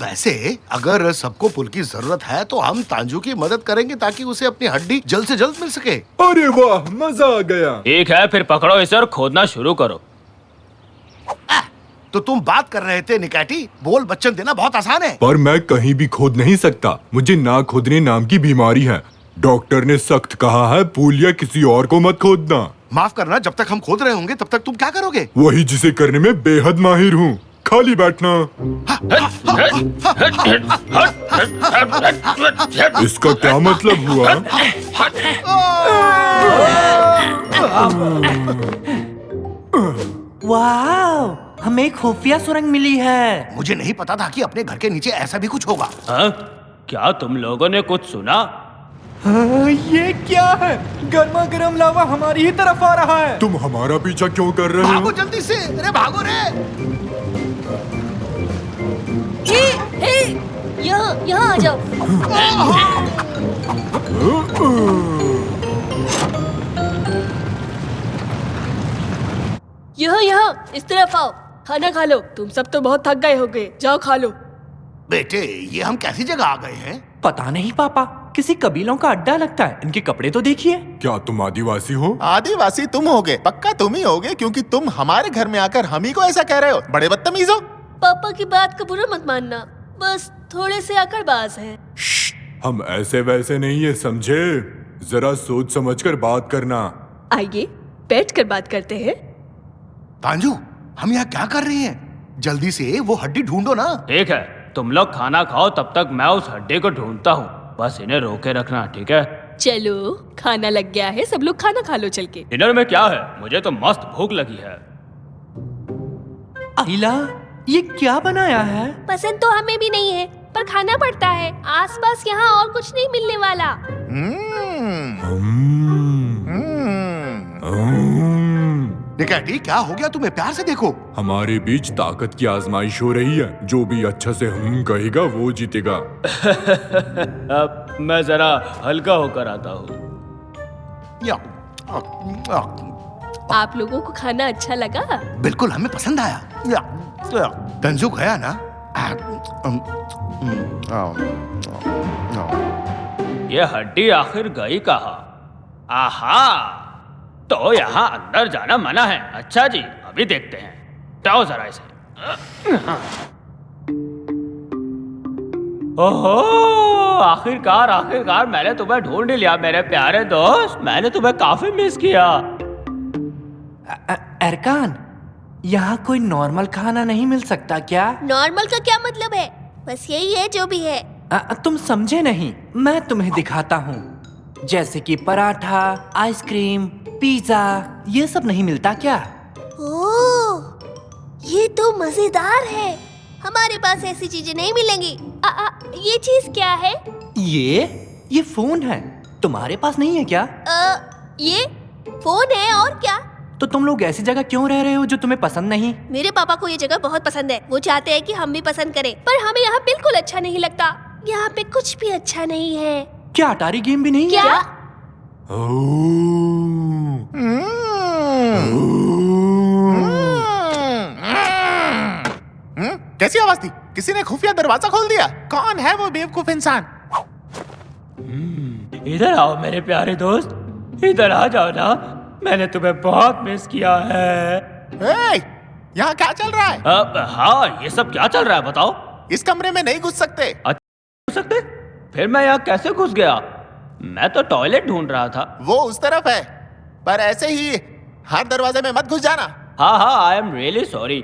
H: वैसे अगर सबको पुल की जरूरत है तो हम तांजू की मदद करेंगे ताकि उसे अपनी हड्डी जल्द से जल्द मिल सके।
C: अरे वाह, मजा आ गया।
F: ठीक है, फिर पकड़ो इसे और खोदना शुरू करो।
H: तो तुम बात कर रहे थे निकाटी, बोल बच्चन देना बहुत आसान है।
C: पर मैं कहीं भी खोद नहीं सकता, मुझे ना खोदने नाम की बीमारी है। डॉक्टर ने सख्त कहा है, पूल या किसी और को मत खोदना।
H: माफ करना, जब तक हम खोद रहे होंगे तब तक तुम क्या करोगे?
C: वही जिसे करने में बेहद माहिर हूँ, खाली बैठना। इसका क्या मतलब हुआ?
A: वाह, हमें एक खुफिया सुरंग मिली है।
H: मुझे नहीं पता था कि अपने घर के नीचे ऐसा भी कुछ होगा।
F: क्या तुम लोगों ने कुछ सुना?
A: ये क्या है? गर्मा गर्म लावा हमारी ही तरफ आ रहा है।
C: तुम हमारा पीछा क्यों कर रहे हो?
H: भागो जल्दी से, अरे भागो रे।
B: यहाँ आ जाओ। यहाँ इस तरफ आओ, खाना खा लो। तुम सब तो बहुत थक गए होगे, जाओ खा लो।
H: बेटे, ये हम कैसी जगह आ गए हैं?
A: पता नहीं पापा, किसी कबीलों का अड्डा लगता है। इनके कपड़े तो देखिए।
C: क्या तुम आदिवासी हो?
I: आदिवासी तुम होगे, पक्का तुम ही होगे, क्योंकि तुम हमारे घर में आकर हम ही को ऐसा कह रहे हो। बड़े बदतमीज हो।
B: पापा की बात का बुरा मत मानना, बस थोड़े से अकड़बाज हैं।
C: हम ऐसे वैसे नहीं है, समझे? जरा सोच समझकर बात करना।
B: आइए बैठ कर बात करते हैं।
H: तांजू, हम यहाँ क्या कर रहे हैं? जल्दी से वो हड्डी ढूंढो ना।
F: ठीक है, तुम लोग खाना खाओ, तब तक मैं उस हड्डी को ढूंढता हूँ। बस इन्हें रोके रखना, ठीक है?
B: चलो, खाना लग गया है, सब लोग खाना खा लो चल के।
F: डिनर में क्या है? मुझे तो मस्त भूख लगी है।
A: आइला, ये क्या बनाया है?
B: पसंद तो हमें भी नहीं है, पर खाना पड़ता है। आसपास यहाँ और कुछ नहीं मिलने वाला।
H: निकाटी, क्या हो गया तुम्हें? प्यार से देखो।
C: हमारे बीच ताकत की आजमाइश हो रही है। जो भी अच्छा से हम कहेगा वो जीतेगा।
F: अब मैं जरा हल्का होकर आता हूँ।
B: आप लोगों को खाना अच्छा लगा?
H: बिल्कुल, हमें पसंद आया। तंजू गया ना?
F: ये हड्डी आखिर गई कहाँ? आहा, तो यहाँ अंदर जाना मना है। अच्छा जी, अभी देखते हैं। जाओ जरा इसे। ओहो, आखिरकार मैंने तुम्हें ढूंढ लिया मेरे प्यारे दोस्त। मैंने तुम्हें काफी मिस किया।
A: अरकान, यहाँ कोई नॉर्मल खाना नहीं मिल सकता क्या?
B: नॉर्मल का क्या मतलब है? बस यही है जो भी है।
A: तुम समझे नहीं, मैं तुम्हें दिखाता हूँ। जैसे कि पराठा, आइसक्रीम, पिज्जा, ये सब नहीं मिलता क्या?
M: ओह, ये तो मजेदार है। हमारे पास ऐसी चीजें नहीं मिलेंगी। ये चीज क्या है?
A: ये फोन है। तुम्हारे पास नहीं है क्या?
M: ये फोन है और क्या?
A: तो तुम लोग ऐसी जगह क्यों रह रहे हो जो तुम्हें पसंद नहीं?
M: मेरे पापा को ये जगह बहुत पसंद है। वो चाहते हैं कि हम भी पसंद करें, पर हमें यहाँ बिल्कुल अच्छा नहीं लगता। यहाँ पे कुछ भी अच्छा नहीं है।
A: क्या अटारी गेम भी नहीं
M: क्या?
A: है?
I: कैसी आवाज थी? किसी ने खुफिया दरवाजा खोल दिया? कौन है वो बेवकूफ इंसान?
F: इधर आओ मेरे प्यारे दोस्त, इधर आ जाओ ना, मैंने तुम्हें बहुत मिस किया है।
I: यहाँ क्या चल रहा है?
F: हाँ, ये सब क्या चल रहा है बताओ?
I: इस कमरे में नहीं घुस सकते।
F: घुस सकते? फिर मैं यहाँ कैसे घुस गया? मैं तो टॉयलेट ढूंढ रहा था।
I: वो उस तरफ है, पर ऐसे ही हर दरवाजे में मत घुस जाना।
F: हाँ, आई एम रियली सॉरी।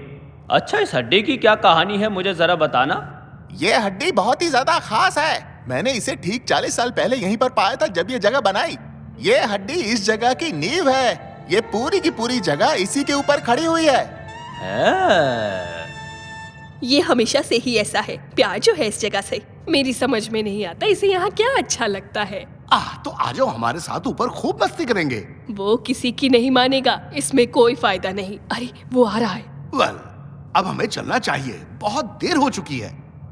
F: अच्छा, इस हड्डी की क्या कहानी है, मुझे जरा बताना।
I: ये हड्डी बहुत ही ज्यादा खास है। मैंने इसे ठीक 40 साल पहले यहीं पर पाया था जब ये जगह बनाई। ये हड्डी इस जगह की नींव है। ये पूरी की पूरी जगह इसी के ऊपर खड़ी हुई है।
B: ये हमेशा से ही ऐसा है। प्यार जो है इस जगह से, मेरी समझ में नहीं आता इसे यहाँ क्या अच्छा लगता है।
H: तो आ जाओ हमारे साथ ऊपर, खूब मस्ती करेंगे।
B: वो किसी की नहीं मानेगा, इसमें कोई फायदा नहीं। अरे वो आ रहा है।
H: वेल, अब हमें चलना चाहिए, बहुत देर हो चुकी है।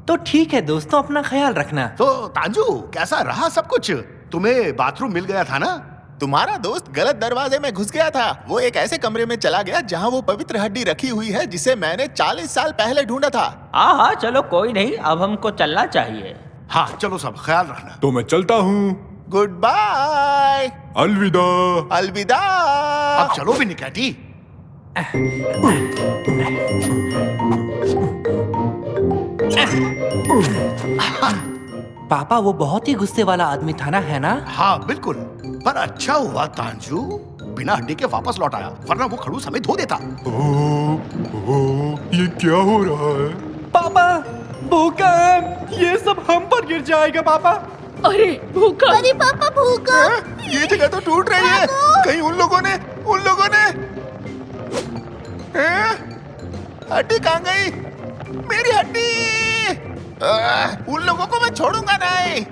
A: तो ठीक है दोस्तों, अपना ख्याल रखना।
H: तो तांजू, कैसा रहा सब कुछ? तुम्हें बाथरूम मिल गया था ना?
I: तुम्हारा दोस्त गलत दरवाजे में घुस गया था। वो एक ऐसे कमरे में चला गया जहाँ वो पवित्र हड्डी रखी हुई है जिसे मैंने 40 साल पहले ढूंढा था।
F: हाँ, चलो कोई नहीं, अब हमको चलना चाहिए।
H: हाँ चलो, सब ख्याल रखना।
C: तो मैं चलता हूँ।
I: Goodbye.
C: अलविदा।
I: अलविदा।
H: अब चलो भी निकैटी।
A: पापा, वो बहुत ही गुस्से वाला आदमी था ना, है ना?
H: हाँ बिल्कुल, पर अच्छा हुआ तांजू बिना हड्डी के वापस लौट आया, वरना वो खड़ूस हमें धो देता।
C: ये क्या हो रहा है?
A: पापा, भूकंप! ये सब हम पर गिर जाएगा पापा।
B: अरे भूकंप!
M: अरे पापा, भूकंप!
I: ये जगह तो टूट रही है। कहीं उन लोगों ने हड्डी कहाँ गई? मेरी हड्डी! उन लोगों को मैं छोड़ूंगा नहीं।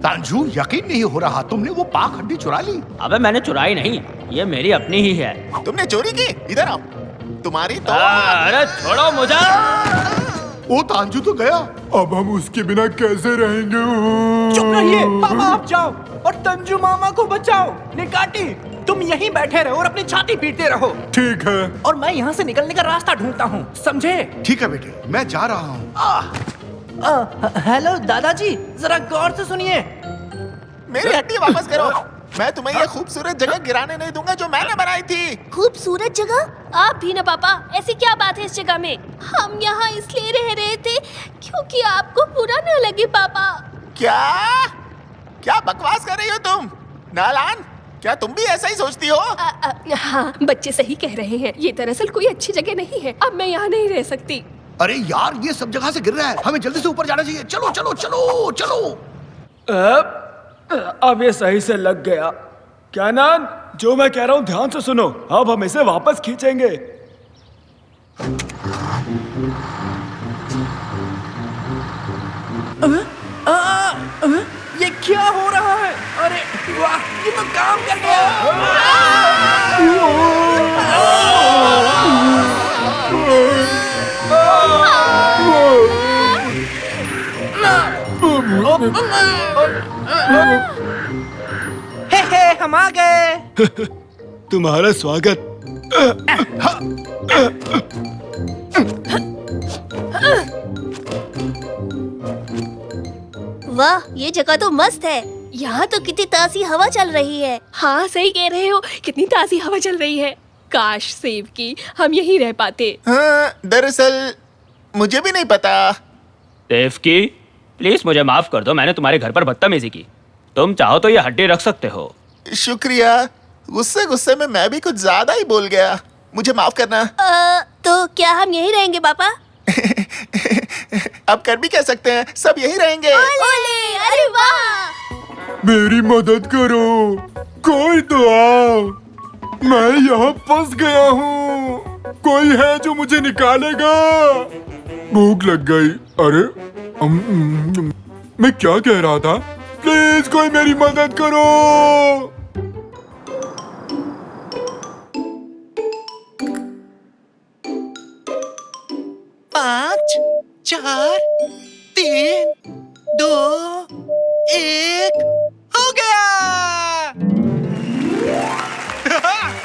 H: तांजू, यकीन नहीं हो रहा, तुमने वो पाक हड्डी चुरा ली।
F: अबे मैंने चुराई नहीं, ये मेरी अपनी ही है।
I: तुमने चोरी की? इधर आओ। तुम्हारी तो
F: अरे छोड़ो मुझे।
H: वो तांजू तो गया।
C: अब हम उसके बिना कैसे रहेंगे?
A: चुप रहिए पापा, आप जाओ और तंजू मामा को बचाओ। निकाटी, तुम यहीं बैठे रहो और अपनी छाती पीटते रहो।
C: ठीक है।
A: और मैं यहाँ से निकलने का रास्ता ढूंढता हूँ, समझे?
H: ठीक है बेटे, मैं जा रहा हूँ।
A: हेलो दादाजी, जरा गौर से सुनिए।
I: मेरी हड्डी वापस करो। मैं तुम्हें ये खूबसूरत जगह गिराने नहीं दूंगा जो मैंने बनाई थी।
M: खूबसूरत जगह? आप भी ना पापा, ऐसी क्या बात है इस जगह में? हम यहाँ इसलिए रह रहे थे क्योंकि आपको बुरा न लगे पापा।
I: क्या बकवास कर रही हो तुम? नालान, क्या तुम भी ऐसा ही सोचती हो?
B: हाँ, बच्चे सही कह रहे हैं। ये दरअसल कोई अच्छी जगह नहीं है। अब मैं यहाँ नहीं रह सकती।
H: अरे यार, ये सब जगह से गिर रहा है, हमें जल्दी से ऊपर जाना चाहिए। चलो चलो चलो चलो।
N: अब ये सही से लग गया। क्या नान, जो मैं कह रहा हूँ ध्यान से सुनो। अब हम इसे वापस खींचेंगे।
A: ये क्या हो रहा है? अरे वाह, ये तो काम कर हे, हम आ गए।
N: तुम्हारा स्वागत।
M: वाह, ये जगह तो मस्त है। यहाँ तो कितनी ताज़ी हवा चल रही है।
B: हाँ सही कह रहे हो, कितनी ताज़ी हवा चल रही है। काश सेव की हम यहीं रह पाते।
I: हाँ, दरअसल मुझे भी नहीं पता।
F: सेव की, प्लीज मुझे माफ कर दो, मैंने तुम्हारे घर पर बदतमीजी की। तुम चाहो तो ये हड्डी रख सकते हो।
I: शुक्रिया। गुस्से में मैं भी कुछ ज्यादा ही बोल गया, मुझे माफ करना।
M: तो क्या हम यहीं रहेंगे पापा?
I: अब कर भी कह सकते हैं, सब यही रहेंगे।
M: ओले, अरे वाह!
C: मेरी मदद करो, कोई तो आओ, मैं यहाँ फंस गया हूँ। कोई है जो मुझे निकालेगा? भूख लग गई। अरे मैं क्या कह रहा था? प्लीज कोई मेरी मदद करो।
A: 5, 4, 3, 2, 1 हो गया।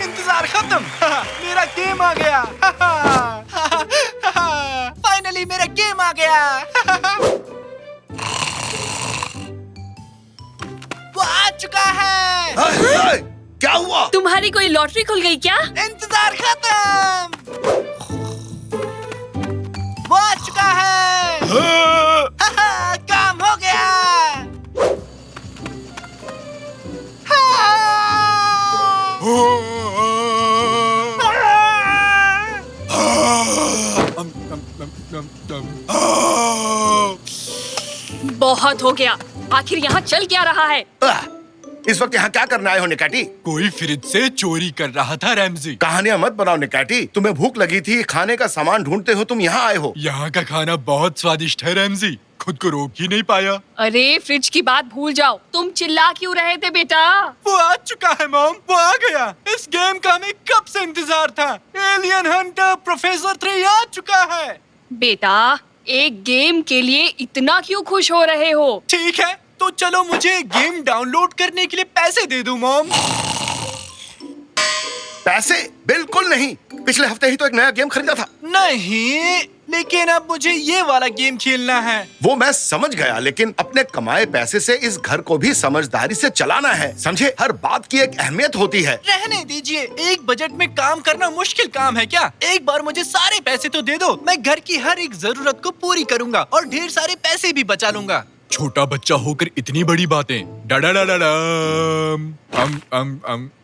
A: इंतजार खत्म। मेरा गेम आ गया। फाइनली मेरा गेम आ गया। वो आ चुका है।
D: क्या हुआ?
E: तुम्हारी कोई लॉटरी खुल गई क्या?
A: इंतजार खत्म। वो आ चुका है। काम हो गया।
E: बहुत हो गया। आखिर यहाँ चल क्या रहा है?
D: इस वक्त यहाँ क्या करने आए हो निकाटी?
C: कोई फ्रिज से चोरी कर रहा था रैमजी।
D: कहानियां मत बनाओ निकाटी। तुम्हें भूख लगी थी, खाने का सामान ढूंढते हो तुम यहाँ आए हो।
C: यहाँ का खाना बहुत स्वादिष्ट है रैमजी, खुद को रोक ही नहीं पाया।
E: अरे फ्रिज की बात भूल जाओ, तुम चिल्ला क्यों रहे थे बेटा?
A: वो आ चुका है मॉम, वो आ गया। इस गेम का हमें कब से इंतजार था। एलियन हंटर प्रोफेसर 3 आ चुका है।
E: बेटा, एक गेम के लिए इतना क्यों खुश हो रहे हो?
A: ठीक है, तो चलो मुझे गेम डाउनलोड करने के लिए पैसे दे दो मॉम।
D: पैसे? बिल्कुल नहीं। पिछले हफ्ते ही तो एक नया गेम खरीदा था।
A: नहीं, लेकिन अब मुझे ये वाला गेम खेलना है।
D: वो मैं समझ गया, लेकिन अपने कमाए पैसे से इस घर को भी समझदारी से चलाना है, समझे? हर बात की एक अहमियत होती है।
A: रहने दीजिए, एक बजट में काम करना मुश्किल काम है क्या? एक बार मुझे सारे पैसे तो दे दो, मैं घर की हर एक जरूरत को पूरी करूंगा और ढेर सारे पैसे भी बचा लूंगा।
C: छोटा बच्चा होकर इतनी बड़ी बातें।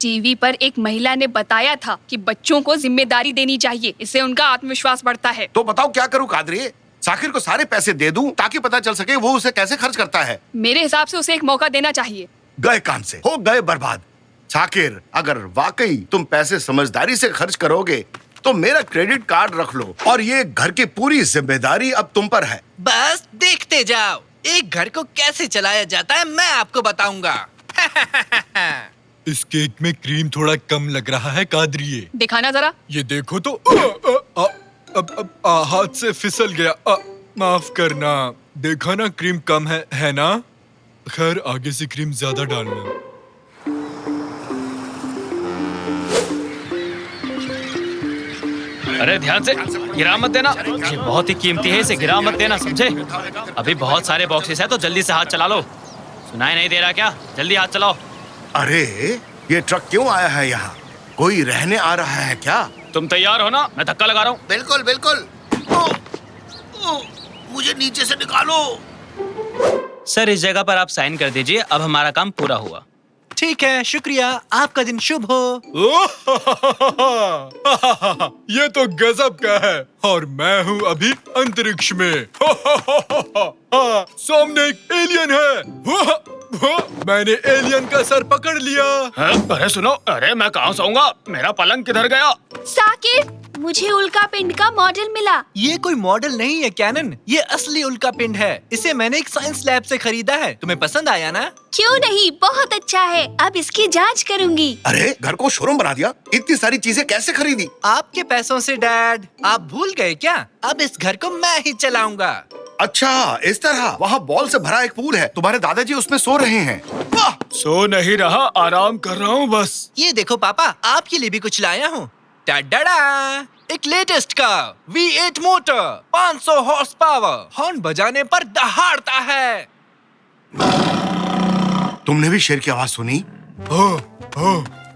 E: टीवी पर एक महिला ने बताया था कि बच्चों को जिम्मेदारी देनी चाहिए, इससे उनका आत्मविश्वास बढ़ता है।
D: तो बताओ क्या करूं कादरी? साकिर को सारे पैसे दे दूं ताकि पता चल सके वो उसे कैसे खर्च करता है।
E: मेरे हिसाब से उसे एक मौका देना चाहिए।
D: गए काम से, हो गए बर्बाद। साकिर, अगर वाकई तुम पैसे समझदारी से खर्च करोगे तो मेरा क्रेडिट कार्ड रख लो और ये घर की पूरी जिम्मेदारी अब तुम पर है।
A: बस देखते जाओ, एक घर को कैसे चलाया जाता है मैं आपको बताऊंगा।
C: इस केक में क्रीम थोड़ा कम लग रहा है कादरिए।
E: दिखाना जरा।
C: ये देखो तो हाथ से फिसल गया। माफ करना। देखा ना, क्रीम कम है ना? खैर, आगे से क्रीम ज्यादा डालना।
F: अरे ध्यान से, गिरा मत देना। ये बहुत ही कीमती है, इसे गिरा मत देना, समझे? अभी बहुत सारे बॉक्सेस हैं, तो जल्दी से हाथ चला लो। सुनाई नहीं दे रहा क्या? जल्दी हाथ चलाओ।
D: अरे ये ट्रक क्यों आया है यहाँ? कोई रहने आ रहा है क्या?
F: तुम तैयार हो ना? मैं धक्का लगा रहा हूँ।
H: बिल्कुल बिल्कुल। मुझे नीचे से निकालो।
F: सर, इस जगह पर आप साइन कर दीजिए। अब हमारा काम पूरा हुआ।
A: ठीक है, शुक्रिया। आपका दिन शुभ हो।
C: ये तो गजब का है, और मैं हूँ अभी अंतरिक्ष में। सामने एक एलियन है। मैंने एलियन का सर पकड़ लिया।
F: अरे सुनो, अरे मैं कहाँ सोऊंगा? मेरा पलंग किधर गया?
M: साकिर, मुझे उल्का पिंड का मॉडल मिला।
A: ये कोई मॉडल नहीं है कैनन, ये असली उल्का पिंड है। इसे मैंने एक साइंस लैब से खरीदा है। तुम्हें पसंद आया ना?
M: क्यों नहीं, बहुत अच्छा है। अब इसकी जांच करूंगी।
D: अरे घर को शोरूम बना दिया। इतनी सारी चीजें कैसे खरीदी?
A: आपके पैसों से डैड। आप भूल गए क्या? अब इस घर को मैं ही चलाऊंगा।
D: अच्छा, इस तरह। वहाँ बॉल से भरा एक पूल है, तुम्हारे दादाजी उसमें सो रहे हैं।
C: सो नहीं रहा, आराम कर रहा हूँ बस।
A: ये देखो पापा, आपके लिए भी कुछ लाया हूँ। टाडा, एक लेटेस्ट का V8 motor, 500 horse power, horn बजाने पर दहाड़ता है।
D: तुमने भी शेर की आवाज सुनी?
C: हाँ,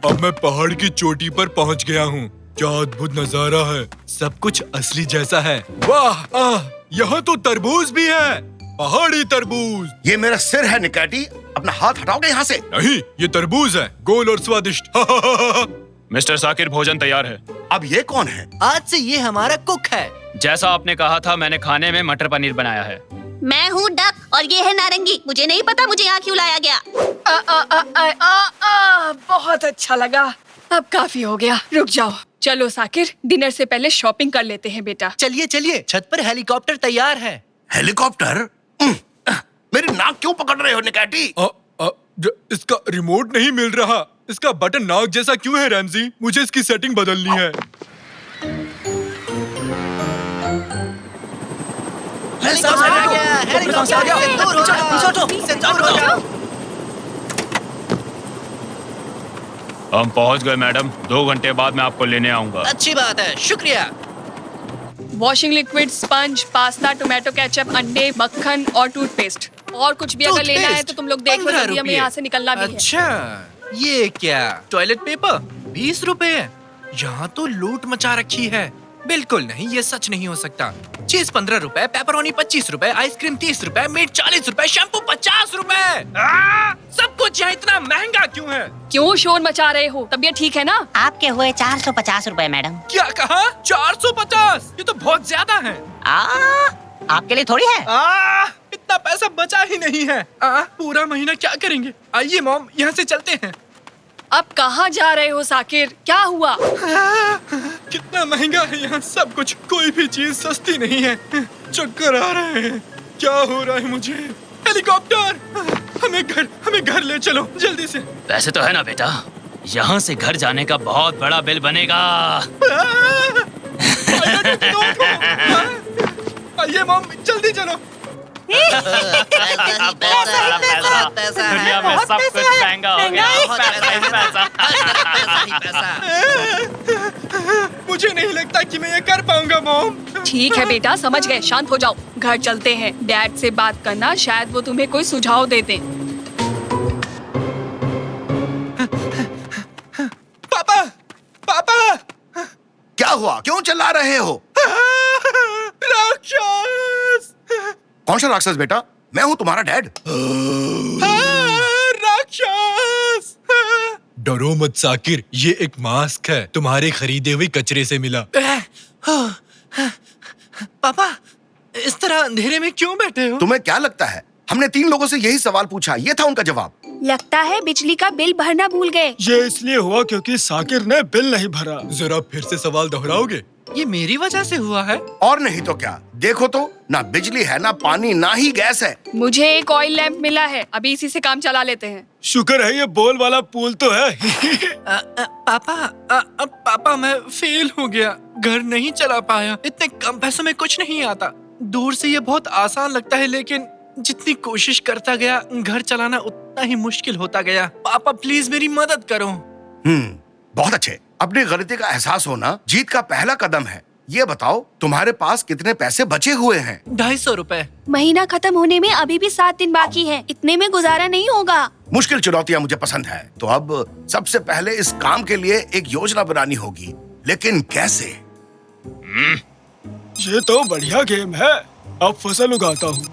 C: अब मैं पहाड़ की चोटी पर पहुँच गया हूँ। क्या अद्भुत नजारा है, सब कुछ असली जैसा है। वाह, यहाँ तो तरबूज भी है, पहाड़ी तरबूज।
D: ये मेरा सिर है निकाटी, अपना हाथ हटाओगे यहाँ से।
C: नहीं, ये तरबूज है, गोल और स्वादिष्ट।
F: मिस्टर साकिर, भोजन तैयार है।
D: अब ये कौन है?
A: आज से ये हमारा कुक है।
F: जैसा आपने कहा था, मैंने खाने में मटर पनीर बनाया है।
M: मैं हूँ डक और ये है नारंगी। मुझे नहीं पता मुझे यहाँ क्यों लाया गया।
E: बहुत अच्छा लगा। अब काफी हो गया, रुक जाओ। चलो साकिर, डिनर से पहले शॉपिंग कर लेते हैं बेटा।
A: चलिए चलिए, छत पर हेलीकॉप्टर तैयार है।
D: हेलीकॉप्टर? मेरी नाक क्यों पकड़ रहे हो निकाटी?
C: इसका रिमोट नहीं मिल रहा। इसका बटन नाक जैसा क्यों है रैमजी? मुझे इसकी सेटिंग बदलनी है।
A: हेलीकॉप्टर आ गया, हेलीकॉप्टर आ गया। दूर हो जाओ, इससे दूर हो जाओ।
F: हम पहुंच गए मैडम। 2 घंटे बाद मैं आपको लेने आऊंगा।
A: अच्छी बात है, शुक्रिया।
E: Washing liquid, sponge, pasta, tomato ketchup, अंडे, मक्खन और टूथपेस्ट। और कुछ भी अगर लेना है तो तुम लोग देख लो, जल्दी हमें यहाँ से निकलना भी है।
A: अच्छा, ये क्या? टॉयलेट पेपर 20 रुपए? यहाँ तो लूट मचा रखी है। बिल्कुल नहीं, ये सच नहीं हो सकता। चीज 15 रुपए, पेपरोनी 25 रुपए, आइसक्रीम 30 रुपए, मीट 40 रुपए, शैम्पू 50 रुपए। सब कुछ यहाँ इतना महंगा क्यों है?
E: क्यों शोर मचा रहे हो? तबीयत ठीक है ना?
K: आपके हुए 450 रुपए मैडम।
A: क्या कहा? 450? ये तो बहुत ज्यादा है।
K: आपके लिए थोड़ी है।
A: इतना पैसा बचा ही नहीं है। पूरा महीना क्या करेंगे? आइए मॉम, यहाँ से चलते हैं।
E: अब कहाँ जा रहे हो साकिर? क्या हुआ?
C: कितना महंगा है यहाँ सब कुछ। कोई भी चीज सस्ती नहीं है। चक्कर आ रहे हैं। क्या हो रहा है मुझे? हेलीकॉप्टर, हमें घर ले चलो जल्दी से।
F: पैसे तो है ना बेटा? यहाँ से घर जाने का बहुत बड़ा बिल बनेगा।
C: आइए मॉम, जल्दी चलो।
F: दुनिया में सब कुछ महंगा हो गया।
C: मुझे नहीं लगता कि मैं ये कर पाऊंगा मॉम।
E: ठीक है बेटा, समझ गए, शांत हो जाओ। घर चलते हैं। डैड से बात करना, शायद वो तुम्हें कोई सुझाव दे दें।
C: पापा, पापा,
D: क्या हुआ? क्यों चिल्ला रहे हो?
C: राक्षस!
D: कौन सा राक्षस बेटा? मैं हूँ तुम्हारा डैड।
C: राक्षस! डरो मत साकिर, ये एक मास्क है। तुम्हारे खरीदे हुए कचरे से मिला।
A: पापा, इस तरह अंधेरे में क्यों बैठे हो?
D: तुम्हें क्या लगता है? हमने 3 लोगों से यही सवाल पूछा, ये था उनका जवाब।
M: लगता है बिजली का बिल भरना भूल गए।
N: ये इसलिए हुआ क्योंकि साकिर ने बिल नहीं भरा।
C: जरा फिर से सवाल दोहराओगे?
A: ये मेरी वजह से हुआ है।
D: और नहीं तो क्या? देखो तो, ना बिजली है, ना पानी, ना ही गैस है।
E: मुझे एक ऑयल लैंप मिला है, अभी इसी से काम चला लेते हैं।
N: शुक्र है ये बॉल वाला पूल तो है।
A: पापा मैं फेल हो गया, घर नहीं चला पाया। इतने कम पैसों में कुछ नहीं आता। दूर से ये बहुत आसान लगता है, लेकिन जितनी कोशिश करता गया घर चलाना उतना ही मुश्किल होता गया। पापा प्लीज मेरी मदद करो।
D: बहुत अच्छे। अपनी गलती का एहसास होना जीत का पहला कदम है। ये बताओ, तुम्हारे पास कितने पैसे बचे हुए हैं?
A: 250 रुपए।
M: महीना खत्म होने में अभी भी 7 दिन बाकी है। इतने में गुजारा नहीं होगा।
D: मुश्किल चुनौतियाँ मुझे पसंद है। तो अब सबसे पहले इस काम के लिए एक योजना बनानी होगी, लेकिन कैसे?
N: ये तो बढ़िया गेम है। अब फसल उगाता हूँ।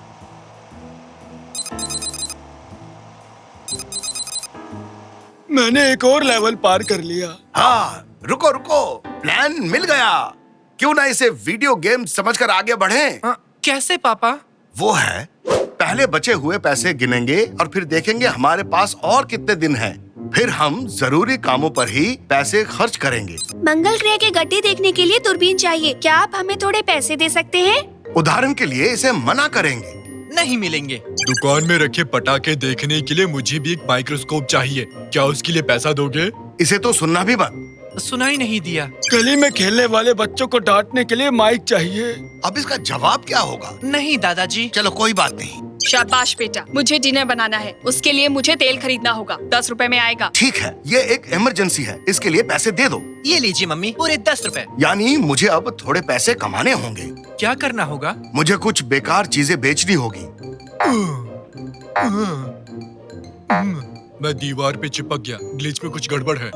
N: मैंने एक और लेवल पार कर लिया।
D: हाँ, रुको रुको, प्लान मिल गया। क्यों ना इसे वीडियो गेम समझकर आगे बढ़ें?
A: कैसे पापा?
D: वो है, पहले बचे हुए पैसे गिनेंगे और फिर देखेंगे हमारे पास और कितने दिन हैं। फिर हम जरूरी कामों पर ही पैसे खर्च करेंगे।
M: मंगल ग्रह के गड्ढे देखने के लिए दूरबीन चाहिए। क्या आप हमें थोड़े पैसे दे सकते हैं?
D: उदाहरण के लिए इसे मना करेंगे।
A: नहीं मिलेंगे।
C: दुकान में रखे पटाखे देखने के लिए मुझे भी एक माइक्रोस्कोप चाहिए। क्या उसके लिए पैसा दोगे?
D: इसे तो सुनना भी बंद।
A: सुनाई नहीं दिया।
N: गली में खेलने वाले बच्चों को डांटने के लिए माइक चाहिए।
D: अब इसका जवाब क्या होगा?
A: नहीं दादाजी।
D: चलो कोई बात नहीं।
E: शाबाश बेटा, मुझे डिनर बनाना है। उसके लिए मुझे तेल खरीदना होगा। 10 रुपए में आएगा।
D: ठीक है, ये एक इमरजेंसी है, इसके लिए पैसे दे दो।
A: ये लीजिए मम्मी, पूरे 10 रुपए।
D: यानी मुझे अब थोड़े पैसे कमाने होंगे।
A: क्या करना होगा?
D: मुझे कुछ बेकार चीजें बेचनी होगी।
C: मैं दीवार पे चिपक गया। ग्लिच में कुछ गड़बड़ है।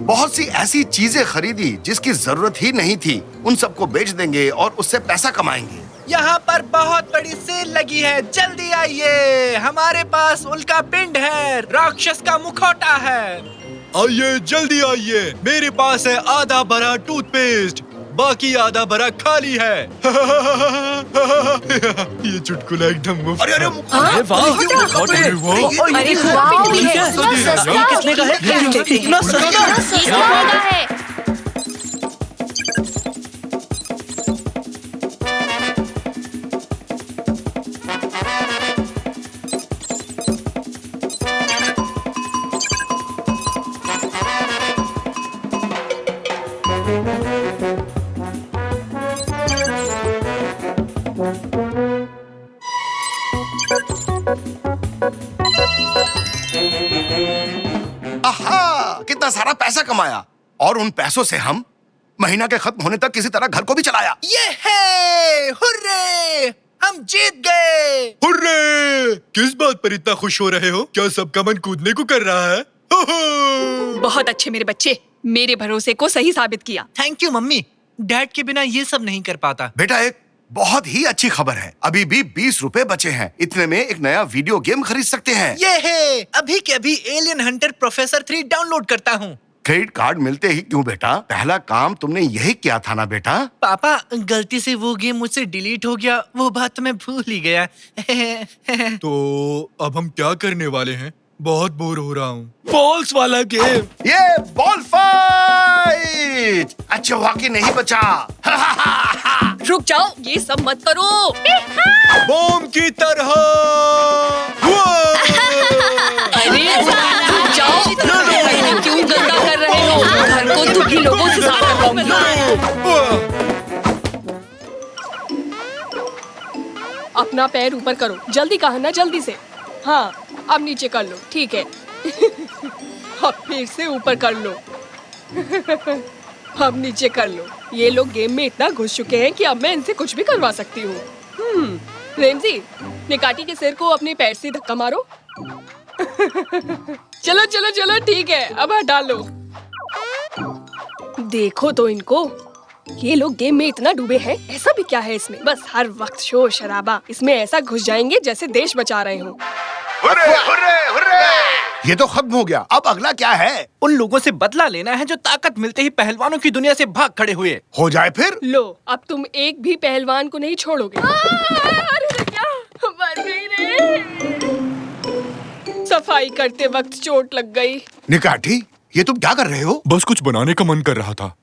D: बहुत सी ऐसी चीजें खरीदी जिसकी जरूरत ही नहीं थी। उन सबको बेच देंगे और उससे पैसा कमाएंगे।
A: यहाँ पर बहुत बड़ी सेल लगी है, जल्दी आइए। हमारे पास उल्का पिंड है, राक्षस का मुखौटा है।
C: आइए जल्दी आइए, मेरे पास है आधा भरा टूथपेस्ट, बाकी आधा भरा खाली है। ये चुटकुला एकदम मुफ्त।
H: अरे
C: है।
F: अरे वाह, मुखौटे।
B: अरे वाह, ये सस्ता
F: कितने का है? इतना सस्ता?
B: महंगा है।
H: आहा, कितना सारा पैसा कमाया और उन पैसों से हम महीना के खत्म होने तक किसी तरह घर को भी चलाया।
A: ये है, हुर्रे! हम जीत गए।
C: हुर्रे! किस बात पर इतना खुश हो रहे हो? क्या सबका मन कूदने को कर रहा है?
E: बहुत अच्छे मेरे बच्चे, मेरे भरोसे को सही साबित किया।
A: थैंक यू मम्मी, डैड के बिना ये सब नहीं कर पाता।
H: बेटा, एक बहुत ही अच्छी खबर है, अभी भी 20 रुपए बचे हैं। इतने में एक नया वीडियो गेम खरीद सकते हैं।
A: ये है, अभी के अभी एलियन हंटर प्रोफेसर 3 डाउनलोड करता हूँ।
H: क्रेडिट कार्ड मिलते ही क्यों बेटा? पहला काम तुमने यही किया था ना बेटा?
A: पापा, गलती से वो गेम मुझसे डिलीट हो गया, वो बात तो मैं भूल ही गया।
C: तो अब हम क्या करने वाले हैं? बहुत बोर हो रहा हूँ।
N: बॉल्स वाला गेम।
H: ये बॉल फाइट! अच्छा वाकई नहीं बचा।
E: रुक जाओ, ये सब मत करो।
C: बॉम्ब की तरह।
E: अरे रुक जाओ, क्यों गंदा कर रहे हो? घर को तुम ही लोगों से साफ करवाऊंगी। अपना पैर ऊपर करो, जल्दी कहा ना, जल्दी से। हाँ, अब नीचे कर लो, ठीक है। अब फिर से ऊपर कर लो। अब नीचे कर लो। ये लोग गेम में इतना घुस चुके हैं कि अब मैं इनसे कुछ भी करवा सकती हूँ। रेमजी, निकाटी के सिर को अपने पैर से धक्का मारो। चलो चलो चलो, ठीक है, अब हटा लो। देखो तो इनको, ये लोग गेम में इतना डूबे हैं। ऐसा भी क्या है इसमें? बस हर वक्त शोर शराबा। इसमें ऐसा घुस जाएंगे जैसे देश बचा रहे हो।
H: Hurray, hurray, hurray! ये तो खत्म हो गया, अब अगला क्या है?
A: उन लोगों से बदला लेना है जो ताकत मिलते ही पहलवानों की दुनिया से भाग खड़े हुए।
H: हो जाए फिर।
E: लो, अब तुम एक भी पहलवान को नहीं छोड़ोगे। अरे क्या, मर गई रे। सफाई करते वक्त चोट लग गई।
H: निकाटी, ये तुम क्या कर रहे हो?
C: बस कुछ बनाने का मन कर रहा था।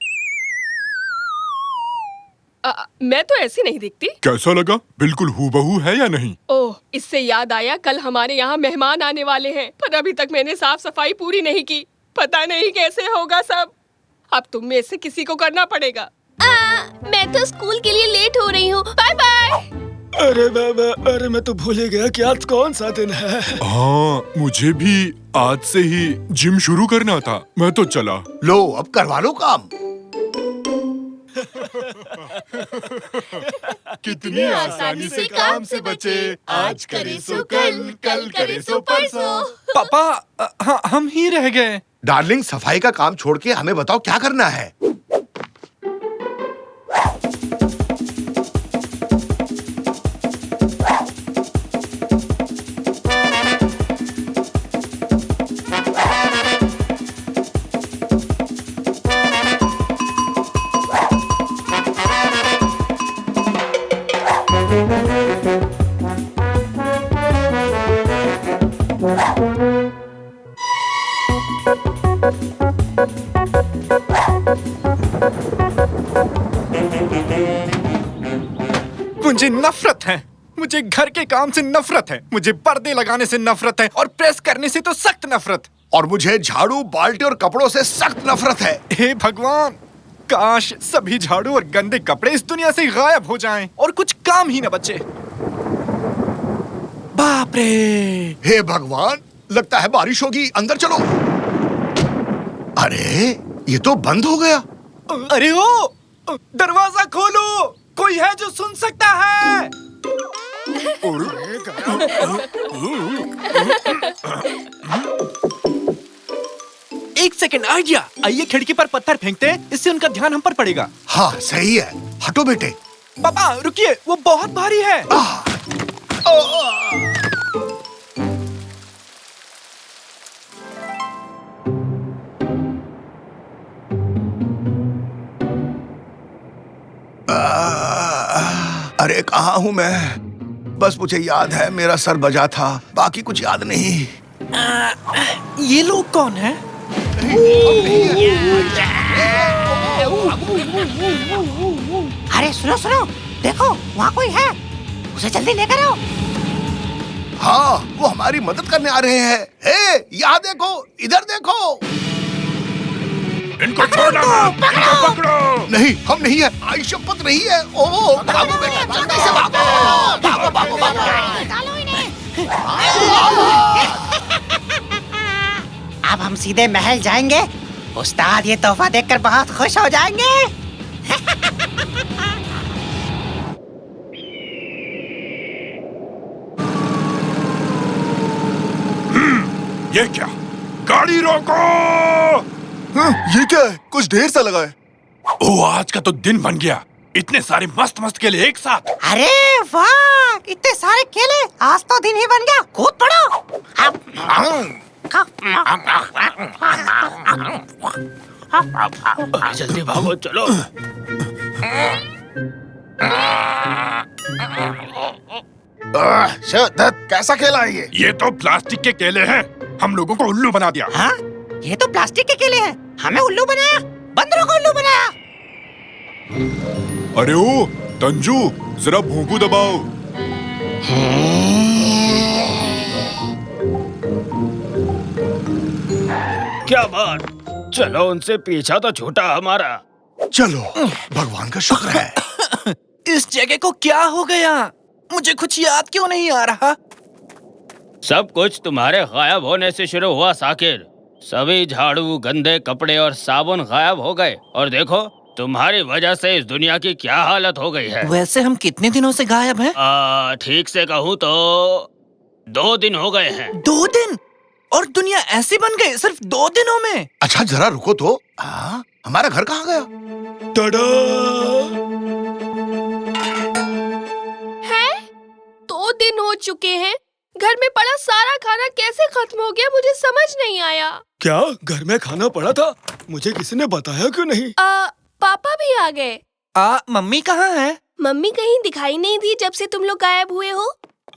E: मैं तो ऐसी नहीं दिखती।
C: कैसा लगा? बिल्कुल हूबहू है या नहीं?
E: ओह, इससे याद आया, कल हमारे यहाँ मेहमान आने वाले हैं, पर अभी तक मैंने साफ सफाई पूरी नहीं की। पता नहीं कैसे होगा सब। अब तुम में से किसी को करना पड़ेगा।
M: मैं तो स्कूल के लिए लेट हो रही हूँ। Bye bye.
N: अरे बाबा, अरे मैं तो भूल ही गया कि आज कौन सा दिन है।
C: हाँ, मुझे भी आज से ही जिम शुरू करना था। मैं तो चला।
H: लो, अब करवा लो काम।
C: कितनी आसानी से काम से बचे, आज करे सो कल, कल करे सो परसों।
A: पापा, हाँ, हम ही रह गए।
H: डार्लिंग, सफाई का काम छोड़ के हमें बताओ क्या करना है।
A: मुझे नफरत है। मुझे घर के काम से नफरत है। मुझे पर्दे लगाने से नफरत है और प्रेस करने से तो सख्त नफरत।
H: और मुझे झाड़ू, बाल्टी और कपड़ों से सख्त नफरत है।
A: हे भगवान, काश सभी झाड़ू और गंदे कपड़े इस दुनिया से गायब हो जाएं और कुछ काम ही न बचे। बाप रे!
H: हे भगवान, लगता है बारिश होगी। अंदर चलो। अरे, ये तो बंद हो गया।
A: अरे ओ, दरवाजा खोलो, कोई है जो सुन सकता है। एक सेकंड, आइडिया। आइए खिड़की पर पत्थर फेंकते हैं, इससे उनका ध्यान हम पर पड़ेगा।
H: हाँ, सही है। हटो बेटे।
A: पापा रुकिए, वो बहुत भारी है।
D: अरे कहाँ हूँ मैं? बस मुझे याद है मेरा सर बजा था, बाकी कुछ याद नहीं।
A: ये लोग कौन हैं?
K: अरे सुनो सुनो, देखो वहाँ कोई है, उसे जल्दी लेकर आओ।
D: हाँ, वो हमारी मदद करने आ रहे हैं। हे, यहाँ देखो, इधर देखो।
C: इनको छोड़ना मत, इनको पकड़ो।
D: नहीं, हम नहीं है। आई शपथ नहीं है। ओ, भागो बेटा, जल्दी से भागो। भागो, भागो, भागो।
K: डालो इन्हें। अब हम सीधे महल जाएंगे। उस्ताद ये तोहफा देखकर बहुत खुश हो जाएंगे।
C: ये क्या? गाड़ी रोको!
D: ये क्या है? कुछ ढेर सा लगा है।
C: ओ, आज का तो दिन बन गया। इतने सारे मस्त मस्त केले एक साथ।
K: अरे वाह, इतने सारे केले, आज तो दिन ही बन गया। कूद पड़ो।
F: जल्दी भागो, चलो।
D: कैसा खेला है ये?
C: ये तो प्लास्टिक के केले हैं। हम लोगों को उल्लू बना दिया।
K: हाँ? ये तो प्लास्टिक के केले हैं। हमें उल्लू बनाया, बंदरों को उल्लू बनाया।
C: अरे ओ तंजू, जरा भोंकू दबाओ।
F: क्या बात, चलो उनसे पीछा तो छूटा हमारा।
D: चलो, भगवान का शुक्र है।
A: इस जगह को क्या हो गया? मुझे कुछ याद क्यों नहीं आ रहा?
F: सब कुछ तुम्हारे गायब होने से शुरू हुआ साकिर। सभी झाड़ू, गंदे कपड़े और साबुन गायब हो गए, और देखो तुम्हारी वजह से इस दुनिया की क्या हालत हो गई है।
A: वैसे हम कितने दिनों से गायब हैं?
F: ठीक से कहूँ तो 2 दिन हो गए हैं।
A: 2 दिन? और दुनिया ऐसी बन गई सिर्फ 2 दिनों में?
D: अच्छा जरा रुको तो, हमारा घर कहाँ गया?
B: है? 2 दिन हो चुके हैं। घर में पड़ा सारा खाना कैसे खत्म हो गया, मुझे समझ नहीं आया।
N: क्या घर में खाना पड़ा था? मुझे किसी ने बताया क्यों नहीं?
B: पापा भी आ गए।
A: मम्मी कहाँ है?
B: मम्मी कहीं दिखाई नहीं दी जब से तुम लोग गायब हुए हो।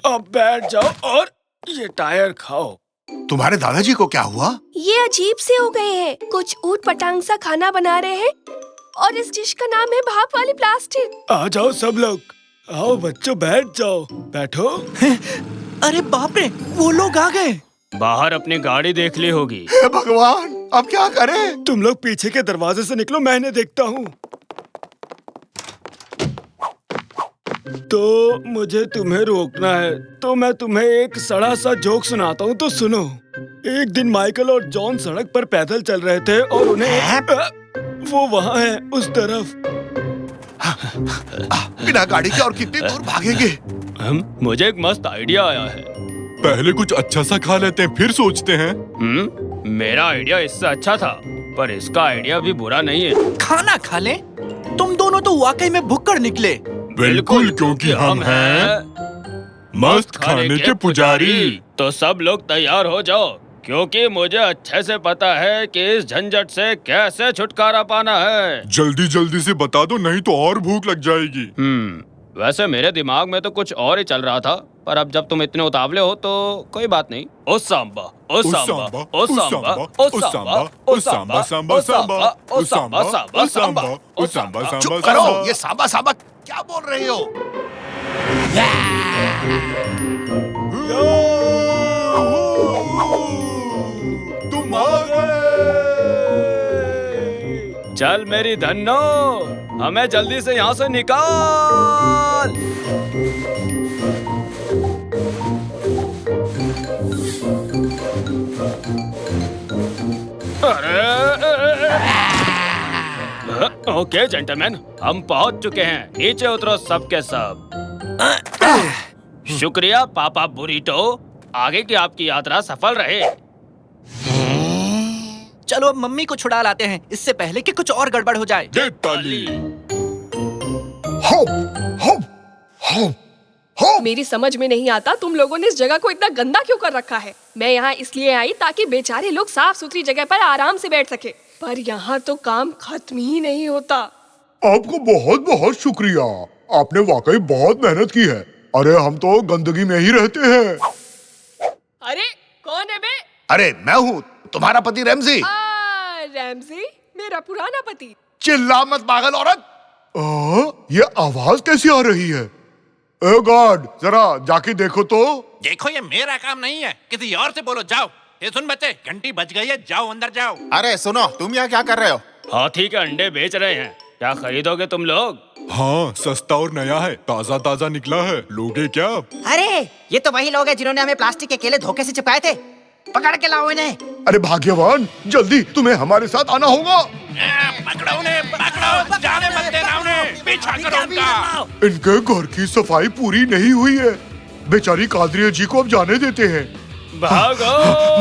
N: अब बैठ जाओ और ये टायर खाओ।
D: तुम्हारे दादाजी को क्या हुआ?
B: ये अजीब से हो गए हैं। कुछ ऊट पटांग सा खाना बना रहे हैं, और इस डिश का नाम है भाप वाली प्लास्टिक।
N: आ जाओ सब लोग, आओ बच्चों, बैठ जाओ, बैठो।
A: अरे बाप रे, वो लोग आ गए।
F: बाहर अपनी गाड़ी देख ली होगी।
D: हे भगवान, अब क्या करें?
N: तुम लोग पीछे के दरवाजे से निकलो, मैं इन्हें देखता हूँ। तो मुझे तुम्हें रोकना है, तो मैं तुम्हें एक सड़ा सा जोक सुनाता हूँ, तो सुनो। एक दिन माइकल और जॉन सड़क पर पैदल चल रहे थे, और उन्हें वो वहाँ है उस तरफ।
D: बिना गाड़ी के और कितनी दूर भागेंगे?
F: मुझे एक मस्त आइडिया आया है।
C: पहले कुछ अच्छा सा खा लेते हैं, फिर सोचते हैं।
F: मेरा आइडिया इससे अच्छा था, पर इसका आइडिया भी बुरा नहीं है।
A: खाना खा ले? तुम दोनों तो वाकई में भुक्कड़ निकले।
C: बिल्कुल, क्योंकि हम हैं मस्त खाने के पुजारी।
F: तो सब लोग तैयार हो जाओ, क्योंकि मुझे अच्छे से पता है कि इस झंझट से कैसे छुटकारा पाना है।
C: जल्दी जल्दी से बता दो, नहीं तो और भूख लग जाएगी।
F: वैसे मेरे दिमाग में तो कुछ और ही चल रहा था, पर अब जब तुम इतने उतावले हो तो कोई बात नहीं। ओ सांबा, ओ सांबा, ओ सांबा, ओ सांबा, ओ सांबा, सांबा, सांबा, ओ सांबा, सांबा, सांबा, ओ सांबा, सांबा।
D: चुप करो, ये सांबा सांबा क्या बोल रहे हो?
C: तुम आ गए।
F: चल मेरी धन्नो, हमें जल्दी से यहाँ से निकाल। ओके जेंटलमैन, हम पहुंच चुके हैं। नीचे उतरो सबके सब। शुक्रिया पापा बुरीटो, आगे की आपकी यात्रा सफल रहे।
A: चलो अब मम्मी को छुड़ा लाते हैं, इससे पहले कि कुछ और गड़बड़ हो जाए।
C: दे ताली।
D: हो
E: मेरी समझ में नहीं आता तुम लोगों ने इस जगह को इतना गंदा क्यों कर रखा है। मैं यहाँ इसलिए आई ताकि बेचारे लोग साफ सुथरी जगह पर आराम से बैठ सके, पर यहाँ तो काम खत्म ही नहीं होता।
L: आपको बहुत बहुत शुक्रिया, आपने वाकई बहुत मेहनत की है। अरे हम तो गंदगी में ही रहते हैं।
E: अरे कौन है बे?
H: अरे मैं हूँ, तुम्हारा पति रैमजी।
E: रैमजी, मेरा पुराना पति।
H: चिल्ला मत पागल औरत।
L: ये आवाज कैसी आ रही है? ए गॉड, जरा जाके देखो तो।
O: देखो ये मेरा काम नहीं है, किसी और से बोलो। जाओ। ये सुन बच्चे, घंटी बज गई है, जाओ अंदर जाओ।
I: अरे सुनो, तुम यहाँ क्या कर रहे हो?
F: हाथी के अंडे बेच रहे हैं, क्या खरीदोगे तुम लोग?
C: हाँ, सस्ता और नया है, ताजा ताजा निकला है, लोगे क्या?
G: अरे ये तो वही लोग हैं जिन्होंने हमें प्लास्टिक के केले धोखे से चिपकाए थे। पकड़ के लाओ इन्हें।
L: अरे भाग्यवान, जल्दी तुम्हें हमारे साथ आना होगा।
O: पकड़ो उन्हें, पकड़ो, जाने मत देना उन्हें, पीछा करो उनका।
L: इनके घर की सफाई पूरी नहीं हुई है, बेचारी कादरिया जी को अब जाने देते हैं।
F: भागो।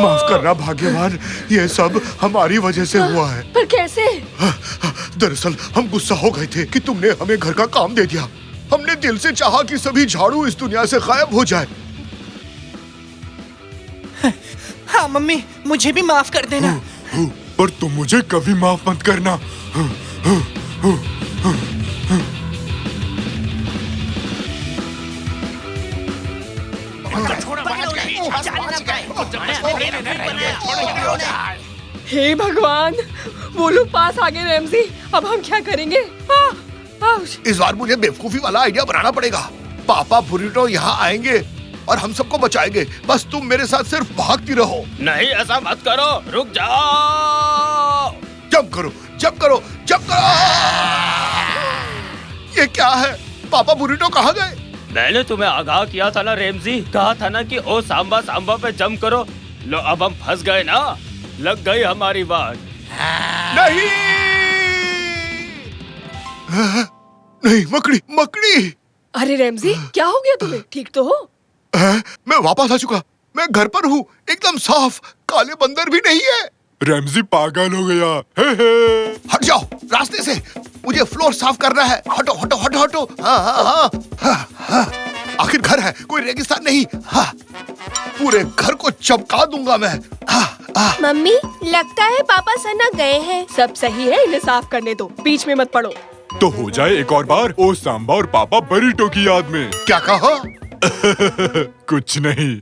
L: माफ करना भाग्यवान, ये सब हमारी वजह से हुआ है।
E: पर कैसे?
L: दरअसल हम गुस्सा हो गए थे कि तुमने हमें घर का काम दे दिया। हमने दिल से चाहा कि सभी झाड़ू इस दुनिया से गायब हो जाए।
A: हाँ मम्मी, मुझे भी माफ कर देना।
C: पर तुम मुझे कभी माफ मत करना।
E: हे भगवान, वो लोग पास आ गए रैमजी, अब हम क्या करेंगे?
H: इस बार मुझे बेवकूफी वाला आइडिया बनाना पड़ेगा। पापा बुरिटो यहाँ आएंगे और हम सबको बचाएंगे। बस तुम मेरे साथ सिर्फ भागती रहो।
F: नहीं, ऐसा मत करो, रुक जाओ।
H: जंप करो, जंप करो, जंप करो। ये क्या है? पापा बुरिटो कहाँ गए?
F: मैंने तुम्हें आगाह किया था ना रैमजी, कहा था ना कि ओ सांबा सांबा पे जंप करो। लो अब हम फंस गए ना, लग गई हमारी बात।
H: नहीं नहीं, मकड़ी मकड़ी।
E: अरे रैमजी, क्या हो गया तुम्हें? ठीक तो हो?
L: मैं वापस आ चुका, मैं घर पर हूँ, एकदम साफ, काले बंदर भी नहीं है।
C: रैमजी पागल हो गया।
H: हट जाओ रास्ते से, मुझे फ्लोर साफ करना है। हटो हटो हटो हटो। हाँ। आखिर घर है, कोई रेगिस्तान नहीं। हाँ, पूरे घर को चमका दूंगा मैं।
M: मम्मी, लगता है पापा सनक गए हैं।
E: सब सही है, इन्हें साफ करने दो, बीच में मत पड़ो।
C: तो हो जाए एक और बार ओ सांबा और पापा बरीटो की याद में।
H: क्या कहा?
C: कुछ नहीं।